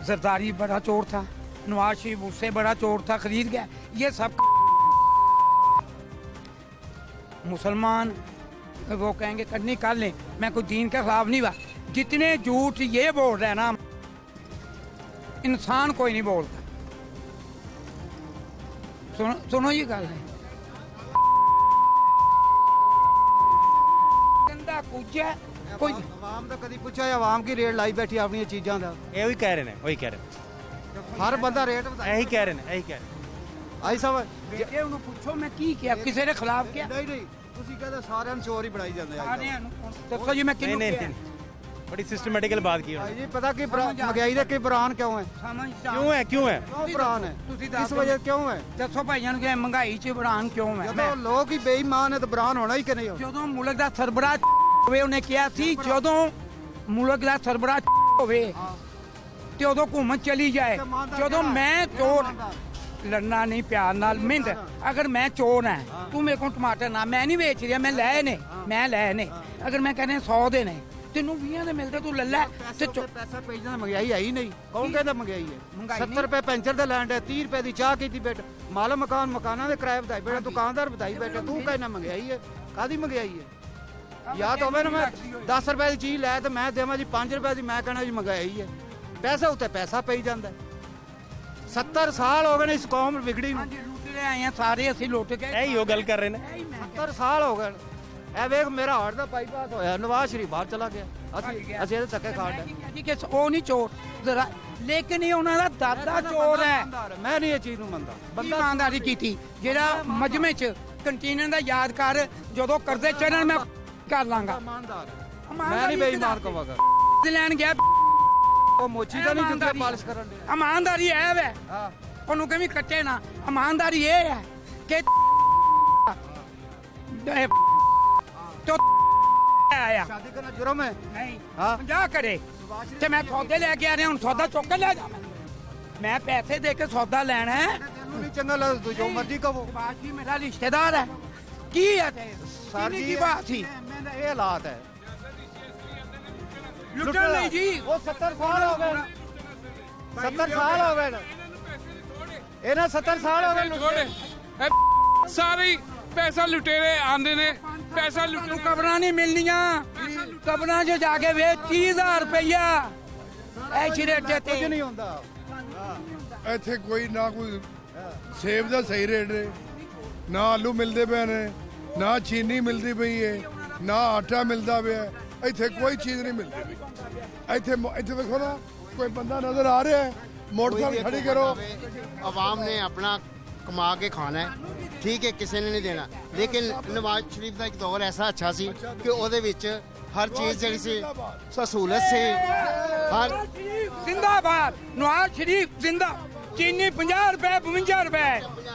जरदारी बड़ा चोर था, नवाज शरीफ उससे बड़ा चोर था, खरीद गया। ये सब मुसलमान वो कहेंगे करनी कर लें, मैं कोई दीन के खिलाफ नहीं हुआ। जितने झूठ ये बोल रहे हैं ना, इंसान कोई नहीं बोलता। सुनो ये गल है, गंदा कुछ है कोई आवाम तो कभी पूछा आवाम की रेट लाई बैठी अपनी चीज़ों का, यही कह रहे हैं, वही कह रहे हैं, हर बंदा रेट यही कह रहे हैं, यही कह रहे हैं। आई सब ਜੇ ਉਹਨੂੰ ਪੁੱਛੋ ਮੈਂ ਕੀ ਕਿਹਾ, ਕਿਸੇ ਦੇ ਖਿਲਾਫ ਕਿਹਾ? ਨਹੀਂ ਨਹੀਂ, ਤੁਸੀਂ ਕਹਿੰਦੇ ਸਾਰਿਆਂ ਨੂੰ ਚੋਰ ਹੀ ਬਣਾਈ ਜਾਂਦੇ ਆ। ਸਾਰਿਆਂ ਨੂੰ ਦੱਸੋ ਜੀ ਮੈਂ ਕਿਹਨੂੰ ਕਿਹਾ? बड़ी सिस्टमेटिकल बात की भाई जी, पता कि महंगाई का बुरान क्यों है? क्यों है क्यों बुरान है? किस वजह क्यों है? ਦੱਸੋ ਭਾਈਆਂ ਨੂੰ ਕਿ ਮਹਿੰਗਾਈ 'ਚ ਬੁਰਾਨ ਕਿਉਂ ਹੈ? ਜਦੋਂ ਲੋਕ ਹੀ ਬੇਈਮਾਨ ਹੈ ਤਾਂ ਬੁਰਾਨ ਹੋਣਾ ਹੀ ਕਿ ਨਹੀਂ? ਜਦੋਂ ਮੁਲਕ ਦਾ ਸਰਬਰਾਹ ਹੋਵੇ, ਉਹਨੇ ਕਿਹਾ ਸੀ ਜਦੋਂ ਮੁਲਕ ਦਾ ਸਰਬਰਾਹ ਹੋਵੇ ਤੇ ਉਦੋਂ ਹੁਕੂਮਤ ਚਲੀ ਜਾਏ। ਜਦੋਂ ਮੈਂ ਚੋਰ ਲੜਨਾ ਨਹੀਂ ਪਿਆਰ ਨਾਲ ਮਿੰਦ, ਅਗਰ ਮੈਂ ਚੋਰ ਹਾਂ, ਤੂੰ ਮੇਰੇ ਕੋਲ ਟਮਾਟਰ ਨਾ, ਮੈਂ ਨਹੀਂ ਵੇਚ ਰਿਹਾ, ਮੈਂ ਲੈ ਨੇ, ਅਗਰ ਮੈਂ ਕਹਿੰਦਾ 100 ਦੇ ਨੇ, ਤੈਨੂੰ 20 ਦੇ ਮਿਲਦੇ, ਤੂੰ ਲੈ ਲੈ। ਤੇ ਪੈਸਾ ਭੇਜਣਾ ਮਹਿੰਗਾਈ ਹੈ ਹੀ ਨਹੀਂ, ਕੌਣ ਕਹਿੰਦਾ ਮਹਿੰਗਾਈ ਹੈ? 70 ਰੁਪਏ ਪੈਂਚਰ ਦਾ ਲੈਂਡ ਹੈ, 30 ਰੁਪਏ ਦੀ ਚਾਹ ਕੀਤੀ ਬੈਠ, ਮਾਲ ਮਕਾਨਾਂ ਦੇ ਕਿਰਾਏ ਵਧਾਈ ਬੈਠਾ, ਦੁਕਾਨਦਾਰ ਵਧਾਈ ਬੈਠਾ, ਤੂੰ ਕਹਿੰਦਾ ਮਹਿੰਗਾਈ ਹੈ? ਕਾਦੀ ਮਹਿੰਗਾਈ ਹੈ? ਯਾਦ ਹੋਵੇ ਨਾ, ਮੈਂ 10 ਰੁਪਏ ਦੀ ਚੀਜ਼ ਲੈ ਤੇ ਮੈਂ ਦੇਵਾਂ ਜੀ 5 ਰੁਪਏ ਦੀ, ਮੈਂ ਕਹਿਣਾ ਜੀ ਮਹਿੰਗਾਈ ਹੈ। ਪੈਸਾ ਉੱਤੇ ਪੈਸਾ ਪਈ ਜਾਂਦਾ। 70 ਸਾਲ ਹੋ ਗਏ ਨੇ ਇਸ ਕੌਮ ਵਿਗੜੀ ਨੂੰ, ਲੁੱਟ ਰਹੇ ਆਏ ਆ ਸਾਰੇ, ਅਸੀਂ ਲੁੱਟ ਕੇ ਇਹੀ ਉਹ ਗੱਲ ਕਰ ਰਹੇ ਨੇ। 70 ਸਾਲ ਹੋ ਗਏ। ਇਹ ਵੇਖ ਮੇਰਾ ਹਾਰਟ ਦਾ ਬਾਈਪਾਸ ਹੋਇਆ, ਨਵਾਜ਼ ਸ਼ਰੀਫ ਬਾਹਰ ਚਲਾ ਗਿਆ, ਅਸੀਂ ਇਹਦੇ ਧੱਕੇ ਖਾਣ ਕਿ ਉਹ ਨਹੀਂ ਚੋਰ ਜ਼ਰਾ, ਲੇਕਿਨ ਇਹ ਉਹਨਾਂ ਦਾ ਦਾਦਾ ਚੋਰ ਹੈ। ਮੈਂ ਨਹੀਂ ਇਹ ਚੀਜ਼ ਨੂੰ ਮੰਨਦਾ। ਬੰਦਾ ਇਮਾਨਦਾਰੀ ਕੀਤੀ, ਜਿਹੜਾ ਮਜਮੇ 'ਚ ਕੰਟੀਨਰ ਦਾ ਯਾਦ ਕਰ, ਜਦੋਂ ਕਰਜ਼ੇ ਚੜਨ ਮੈਂ ਕਰ ਲਾਂਗਾ। ਮੈਂ ਨਹੀਂ ਬੇਈਮਾਨ ਕਵਾਂਗਾ। ਲੈਣ ਗਿਆ ਉਹ ਮੋਚੀ ਦਾ ਨਹੀਂ ਜੁੱਤੇ ਪਾਲਿਸ਼ ਕਰਨ ਦੇ। ਇਮਾਨਦਾਰੀ ਹੈ ਵੇ, ਉਹਨੂੰ ਕਿਵੇਂ ਕੱਟੇ ਨਾ। ਇਮਾਨਦਾਰੀ ਇਹ ਹੈ ਕਿ तो आया शादी करना जुर्म है? नहीं, हाँ जा करे ते मैं सौदे लेके आ रहा हूँ, सौदा चुक के ले जा, मैं पैसे दे के सौदा लेना है। नहीं चंगा लग जो मर्जी कहो, भी मेरा रिश्तेदार है की है सर जी, की बात थी, ये हालात है लुटन नहीं जी। वो 70 साल हो गए, 70 साल हो गए, ये ना 70 साल हो गए सारे पैसा लुटेरे आंदे ने, पैसा लुटन कबरां नहीं मिलनियां, कबरां जो जाके वे 30,000 रुपया ऐसी रेट देते कुछ नहीं होता। ਇੱਥੇ ਕੋਈ ਨਾ ਕੋਈ ਸੇਬ ਦਾ ਸਹੀ ਰੇਟ ਹੈ, ਨਾ ਆਲੂ ਮਿਲਦੇ ਪਏ ਨੇ, ਨਾ ਚੀਨੀ ਮਿਲਦੀ ਪਈ ਹੈ, ਨਾ ਆਟਾ ਮਿਲਦਾ ਪਿਆ, ਇੱਥੇ ਕੋਈ ਚੀਜ਼ ਨਹੀਂ ਮਿਲਦੀ ਪਈ। ਇੱਥੇ ਵੇਖੋ ਨਾ, ਕੋਈ ਬੰਦਾ ਨਜ਼ਰ ਆ ਰਿਹਾ ਹੈ, मोटरसाइकिल खड़ी करो। आवाम ने अपना कमा के खाना है, ठीक है, किसी ने नहीं देना, लेकिन नवाज शरीफ का एक दौर ऐसा अच्छा सी कि ਉਹਦੇ ਵਿੱਚ हर चीज ਜਿਹੜੀ ਸੀ सहूलत से हर जिंदाबाद नवाज शरीफ जिंदा। चीनी 50 रुपए 52 रुपए,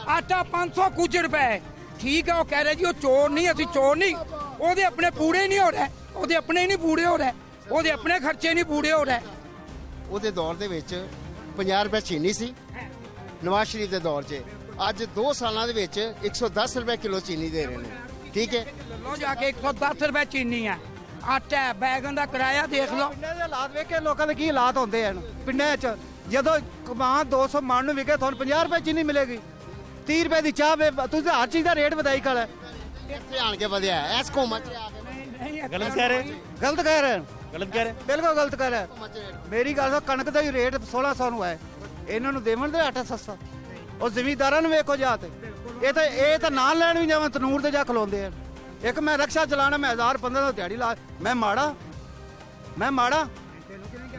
आटा 500 कुछ रुपए, ठीक है। वो कह रहे जी वो चोर नहीं, ਅਸੀਂ चोर नहीं, ਉਹਦੇ ਆਪਣੇ ਪੂਰੇ ਨਹੀਂ ਹੋ ਰਹੇ, ਉਹਦੇ ਆਪਣੇ ਨਹੀਂ ਪੂਰੇ ਹੋ ਰਹੇ, ਉਹਦੇ ਆਪਣੇ ਖਰਚੇ ਨਹੀਂ ਪੂਰੇ ਹੋ ਰਹੇ। ਉਹਦੇ ਦੌਰ ਦੇ ਵਿੱਚ 50 ਰੁਪਏ ਚੀਨੀ ਸੀ, ਨਵਾਜ਼ ਸ਼ਰੀਫ ਦੇ ਦੌਰ 'ਚ ਅੱਜ 2 ਸਾਲਾਂ ਦੇ ਵਿੱਚ 110 ਰੁਪਏ ਕਿਲੋ ਚੀਨੀ ਦੇ ਰਹੇ ਨੇ, ਠੀਕ ਹੈ। ਲੋ ਜਾ ਕੇ 110 ਰੁਪਏ ਚੀਨੀ ਹੈ, ਆਟਾ ਬੈਗਨ ਦਾ ਕਿਰਾਇਆ ਦੇਖ ਲਓ। ਪਿੰਡਾਂ ਦੇ ਹਾਲਾਤ ਵੇਖ ਕੇ ਲੋਕਾਂ ਦੇ ਕੀ ਹਾਲਾਤ ਹੁੰਦੇ ਹਨ ਪਿੰਡਾਂ 'ਚ। ਜਦੋਂ ਕਮਾਨ 200 ਮਣ ਨੂੰ ਵਿਕੇ, ਤੁਹਾਨੂੰ 50 ਰੁਪਏ ਚੀਨੀ ਮਿਲੇਗੀ, 30 ਰੁਪਏ ਦੀ ਚਾਹ, ਤੁਸੀਂ ਹਰ ਚੀਜ਼ ਦਾ ਰੇਟ ਵਧਾਈ ਖੜਾ। ਇੱਥੇ ਆਣ ਕੇ ਵਧਿਆ ਇਸ ਕੌਮਾਂ 'ਚ ਆ ਕੇ। ਗਲਤ ਕਹਿ ਰਹੇ, ਗਲਤ ਕਹਿ ਰਹੇ, ਗਲਤ ਕਹਿ ਰਹੇ, ਬਿਲਕੁਲ ਗਲਤ ਕਹਿ ਰਹੇ। ਮੇਰੀ ਗੱਲ ਸੁਣ, ਕਣਕ ਦਾ ਹੀ ਰੇਟ 1600 ਨੂੰ ਹੈ, ਇਹਨਾਂ ਨੂੰ ਦੇਵਣ ਦੇ ਆਟਾ ਸਸਤਾ। ਉਹ ਜ਼ਿਮੀਂਦਾਰਾਂ ਨੂੰ ਵੇਖੋ ਜਾ ਤੇ, ਇਹ ਤਾਂ ਨਾਲ ਲੈਣ ਵੀ ਜਾਵਾਂ ਤਨੂਰ ਤੇ ਜਾ ਖਲੋਂਦੇ ਆ। ਇੱਕ ਮੈਂ ਰਕਸ਼ਾ ਚਲਾਣਾ, ਮੈਂ 1000-1500 ਦਾ ਦਿਹਾੜੀ ਲਾ, ਮੈਂ ਮਾੜਾ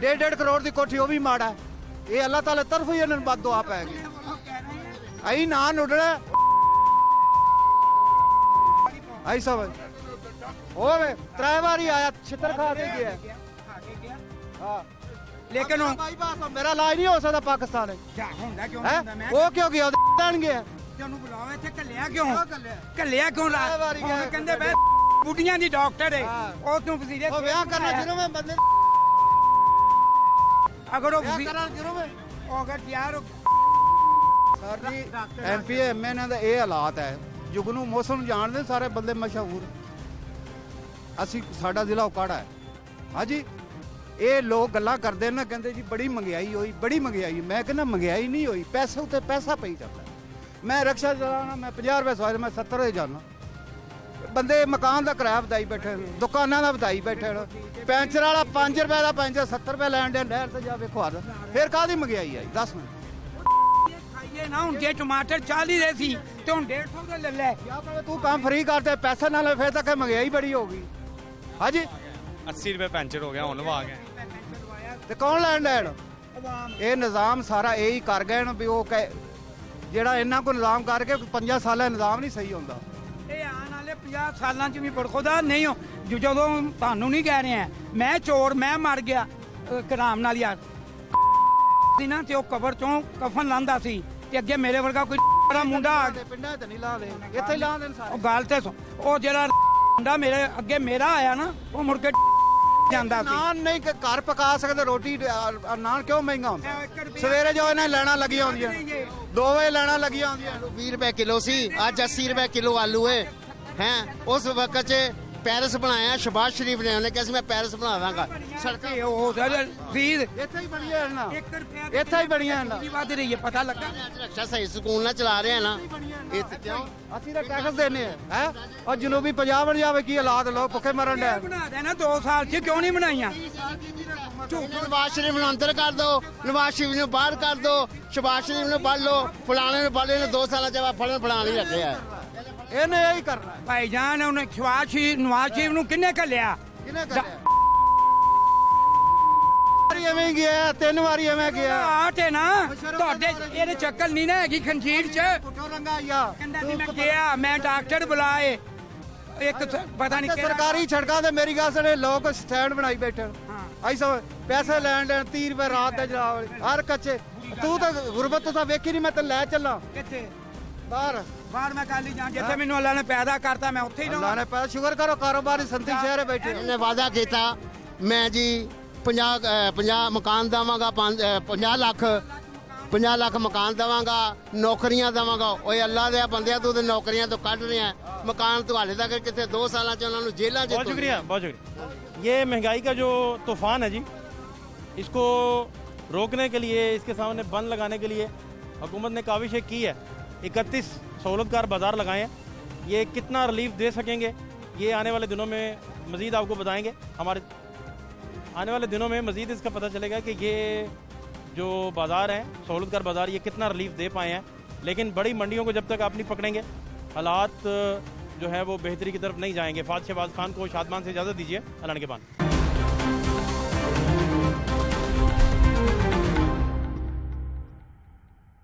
1.5 ਕਰੋੜ ਦੀ ਕੋਠੀ, ਉਹ ਵੀ ਮਾੜਾ। ਇਹ ਅੱਲਾਹ ਤਾਲਾ ਤਰਫੋਂ ਹੀ ਇਹਨਾਂ ਨੂੰ ਬਦਦੁਆ ਪੈ ਗਈ। ਅਸੀਂ ਨਾ ਉੱਡਣਾ, ਅਸੀਂ ਸਭ और त्रै बारी आया छितर खा के गया हाँ लेकिन बाईपास मेरा इलाज नहीं हो सकता पाकिस्तान वो क्यों गया गया ਬੁਲਾਓ ਇੱਥੇ ਕੱਲਿਆ ਕਿਉਂ ਕਹਿੰਦੇ ਬੈ ਬੁੱਢੀਆਂ ਦੀ ਡਾਕਟਰ ਹੈ ਉਹ ਤੂੰ ਵਜ਼ੀਰੇ ਉਹ ਵਿਆਹ ਕਰਨਾ ਜਦੋਂ ਮੈਂ ਬੰਦੇ ਅਗਰ ਉਹ ਅਗਰ ਯਾਰ ਸਰ ਜੀ ਐਮਪੀ ਐਮਐਨ ਦਾ ਇਹ ਹਾਲਾਤ ਹੈ ਜੁਗਨੂ ਮੌਸਮ ਜਾਣਦੇ ਸਾਰੇ ਬੰਦੇ ਮਸ਼ਹੂਰ ਅਸੀਂ ਸਾਡਾ ਜ਼ਿਲ੍ਹਾ ਉਕਾੜਾ ਹੈ ਹਾਂਜੀ ਇਹ ਲੋਕ ਗੱਲਾਂ ਕਰਦੇ ਨੇ ਕਹਿੰਦੇ ਜੀ ਬੜੀ ਮਹਿੰਗਾਈ ਹੋਈ ਮੈਂ ਕਹਿੰਦਾ ਮਹਿੰਗਾਈ ਨਹੀਂ ਹੋਈ ਪੈਸੇ ਉੱਤੇ ਪੈਸਾ ਪਈ ਜਾਂਦਾ मैं रिक्शा चलाना मैं 50 रुपए सवारी मैं 70 रुपए जाना बंदे मकान का किराया बताई बैठे दुकाना का बताई बैठे पैंचर वाला 5 रुपए का पैंचर 70 रुपए लैन दे नहर से जावे खुआ फिर काहदी महंगाई आई 10 मिनट खाइए ना हूं जे टमाटर 40 दे सी ते हुन 150 दे ले ले तू काम फ्री करते पैसे ना ले फिर तक महंगाई बड़ी होगी हां जी 80 रुपए पैंचर हो गया हुन वा गए ते कौन लैन देन ये निजाम सारा यही कर गए भी वो ਜਿਹੜਾ ਇਹਨਾਂ ਕੋ ਨਿਜ਼ਾਮ ਕਰਕੇ 5 ਸਾਲਾਂ ਨਿਜ਼ਾਮ ਨਹੀਂ ਸਹੀ ਹੁੰਦਾ ਇਹ ਆਉਣ ਵਾਲੇ 50 ਸਾਲਾਂ ਚ ਵੀ ਬੜਖੁਦਾ ਨਹੀਂ ਹੋ ਜਦੋਂ ਤੁਹਾਨੂੰ ਨਹੀਂ ਕਹਿ ਰਹੇ ਆ ਮੈਂ ਚੋਰ ਮੈਂ ਮਰ ਗਿਆ ਕਰਾਮ ਨਾਲ ਯਾਰ ਸੀ ਨਾ ਤੇ ਉਹ ਕਬਰ ਚੋਂ ਕਫਨ ਲਾਂਦਾ ਸੀ ਤੇ ਅੱਗੇ ਮੇਰੇ ਵਰਗਾ ਕੋਈ ਮੁੰਡਾ ਪਿੰਡਾਂ ਤੇ ਨਹੀਂ ਲਾਦੇ ਇੱਥੇ ਲਾ ਦੇਣ ਸਾਰੇ ਉਹ ਗੱਲ ਤੇ ਉਹ ਜਿਹੜਾ ਮੁੰਡਾ ਮੇਰੇ ਅੱਗੇ ਮੇਰਾ ਆਇਆ ਨਾ ਉਹ ਮੁੜ ਕੇ ਜਾਂਦਾ ਸੀ ਨਾਨ ਨਹੀਂ ਕਿ ਘਰ ਪਕਾ ਸਕਦੇ ਰੋਟੀ ਨਾਨ ਕਿਉਂ ਮਹਿੰਗਾ ਹੁੰਦਾ ਸਵੇਰੇ ਜੋ ਇਹਨਾਂ ਲੈਣਾ ਲੱਗੀਆਂ ਹੁੰਦੀਆਂ 2 ਵਜੇ ਲੈਣਾ ਲੱਗੀਆਂ ਹੁੰਦੀਆਂ 20 रुपए किलो सी आज 80 रुपए किलो आलू है हैं उस वक्त च ਪੈਰਿਸ ਬਣਾਇਆ ਸ਼ਬਾਜ਼ ਸ਼ਰੀਫ ਨੇ ਉਹਨੇ ਕਿਹਾ ਸੀ ਮੈਂ ਪੈਰਿਸ ਬਣਾ ਦਾਂਗਾ ਸੜਕਾਂ ਉਹ ਫੀਸ ਇੱਥੇ ਹੀ ਬਣੀਆਂ ਨਾ ਇੱਥੇ ਹੀ ਬਣੀਆਂ ਨਾ ਵੱਧ ਰਹੀ ਹੈ ਪਤਾ ਲੱਗਾ ਰਕਸ਼ਾ ਸਹੀ ਸਕੂਨ ਨਾਲ ਚਲਾ ਰਹੇ ਆ ਨਾ ਇੱਥੇ ਕਿਉਂ ਅਸੀਂ ਤਾਂ ਟੈਕਸ ਦੇਨੇ ਆ ਹੈ ਔਰ ਜਨੂਬੀ ਪੰਜਾਬ ਬਣ ਜਾਵੇ ਕੀ ਹਾਲਾਤ ਲੋਕ ਭੁੱਖੇ ਮਰਨ ਦੇ ਬਣਾ ਦੇਣਾ 2 ਸਾਲ ਚ ਕਿਉਂ ਨਹੀਂ ਬਣਾਈਆਂ ਨਵਾਜ਼ ਸ਼ਰੀਫ ਨੂੰ ਅੰਦਰ ਕਰ ਦੋ ਨਵਾਜ਼ ਸ਼ਰੀਫ ਨੂੰ ਬਾਹਰ ਕਰ ਦੋ ਸ਼ਬਾਜ਼ ਸ਼ਰੀਫ ਨੂੰ ਪੜ੍ਹ ਲਓ ਫਲਾਣੇ ਨੂੰ ਪੜ੍ਹ ਲਓ 2 ਸਾਲਾਂ ਚ ਫੜਨ ਫਲਾਣ ਹੀ ਰੱਖੇ ਆ ਇਹਨੇ ਇਹੀ ਕਰਨਾ ਭਾਈ ਜਾਨ ਉਹਨੇ ਨਵਾਜ਼ ਸ਼ਰੀਫ ਨੂੰ ਕਿੰਨੇ ਘੱਲਿਆ ਐਵੇਂ ਗਿਆ 3 ਵਾਰੀ ਐਵੇਂ ਗਿਆ ਆਟੇ ਨਾ ਤੁਹਾਡੇ ਇਹਦੇ ਚੱਕਰ ਨਹੀਂ ਨਾ ਹੈਗੀ ਖੰਜੀਰ ਚ ਕਹਿੰਦਾ ਸੀ ਮੈਂ ਗਿਆ ਮੈਂ ਡਾਕਟਰ ਬੁਲਾਏ ਇੱਕ ਪਤਾ ਨਹੀਂ ਸਰਕਾਰੀ ਸੜਕਾਂ ਤੇ ਮੇਰੀ ਗੱਲ ਸੁਣੇ ਲੋਕ ਸਟੈਂਡ ਬਣਾਈ ਬੈਠੇ ਆਈ ਸਭ ਪੈਸੇ ਲੈਣ 30 ਰੁਪਏ ਰਾਤ ਦੇ ਜਨਾਬ ਹਰ ਕੱਚੇ ਤੂੰ ਤਾਂ ਗੁਰਬਤ ਤੋਂ ਤਾਂ ਵੇਖੀ ਨਹੀਂ ਮੈਂ ਤਾਂ ਲੈ ਚੱਲਾਂ ਕਿੱਥੇ ਬਾਹਰ ਮੈਂ ਕੱਲ ਹੀ ਜਾਂ ਜਿੱਥੇ ਮੈਨੂੰ ਅੱਲਾ ਨੇ ਪੈਦਾ ਕਰਤਾ ਮੈਂ ਉੱਥੇ ਹੀ ਰਹਾਂ ਅੱਲਾ ਨੇ ਪੈਦਾ ਸ਼ੁਕਰ ਕਰੋ ਕਾਰੋਬਾਰੀ ਸੰਤੀ ਸ਼ਹਿਰੇ ਬੈਠੇ ਇਹਨੇ ਵਾਅਦਾ ਕੀਤਾ ਮੈਂ ਜੀ 50 ਮਕਾਨ ਦੇਵਾਂਗਾ 50 ਲੱਖ ਮਕਾਨ ਦੇਵਾਂਗਾ ਨੌਕਰੀਆਂ ਦੇਵਾਂਗਾ ਓਏ ਅੱਲਾ ਦੇ ਬੰਦਿਆਂ ਤੂੰ ਤੇ ਨੌਕਰੀਆਂ ਤੋਂ ਕੱਢ ਰਿਹਾ ਮਕਾਨ ਤੁਹਾਡੇ ਤੱਕ ਕਿਤੇ 2 ਸਾਲਾਂ ਚ ਉਹਨਾਂ ਨੂੰ ਜੇਲ੍ਹਾਂ ਚ बहुत शुक्रिया ये महंगाई का जो तूफान है जी इसको रोकने के लिए इसके सामने बंद लगाने के लिए हुकूमत ने काविशें की है 31 सहूलतकार बाज़ार लगाए हैं ये कितना रिलीफ दे सकेंगे ये आने वाले दिनों में मज़ीद आपको बताएंगे हमारे आने वाले दिनों में मज़ीद इसका पता चलेगा कि ये जो बाज़ार हैं सहूलतकार बाज़ार ये कितना रिलीफ दे पाए हैं लेकिन बड़ी मंडियों को जब तक आप नहीं पकड़ेंगे हालात जो है वो बेहतरी की तरफ नहीं जाएंगे। फात शहबाज खान को शादमान से इजाज़त दीजिए। अल्लाह के बाद।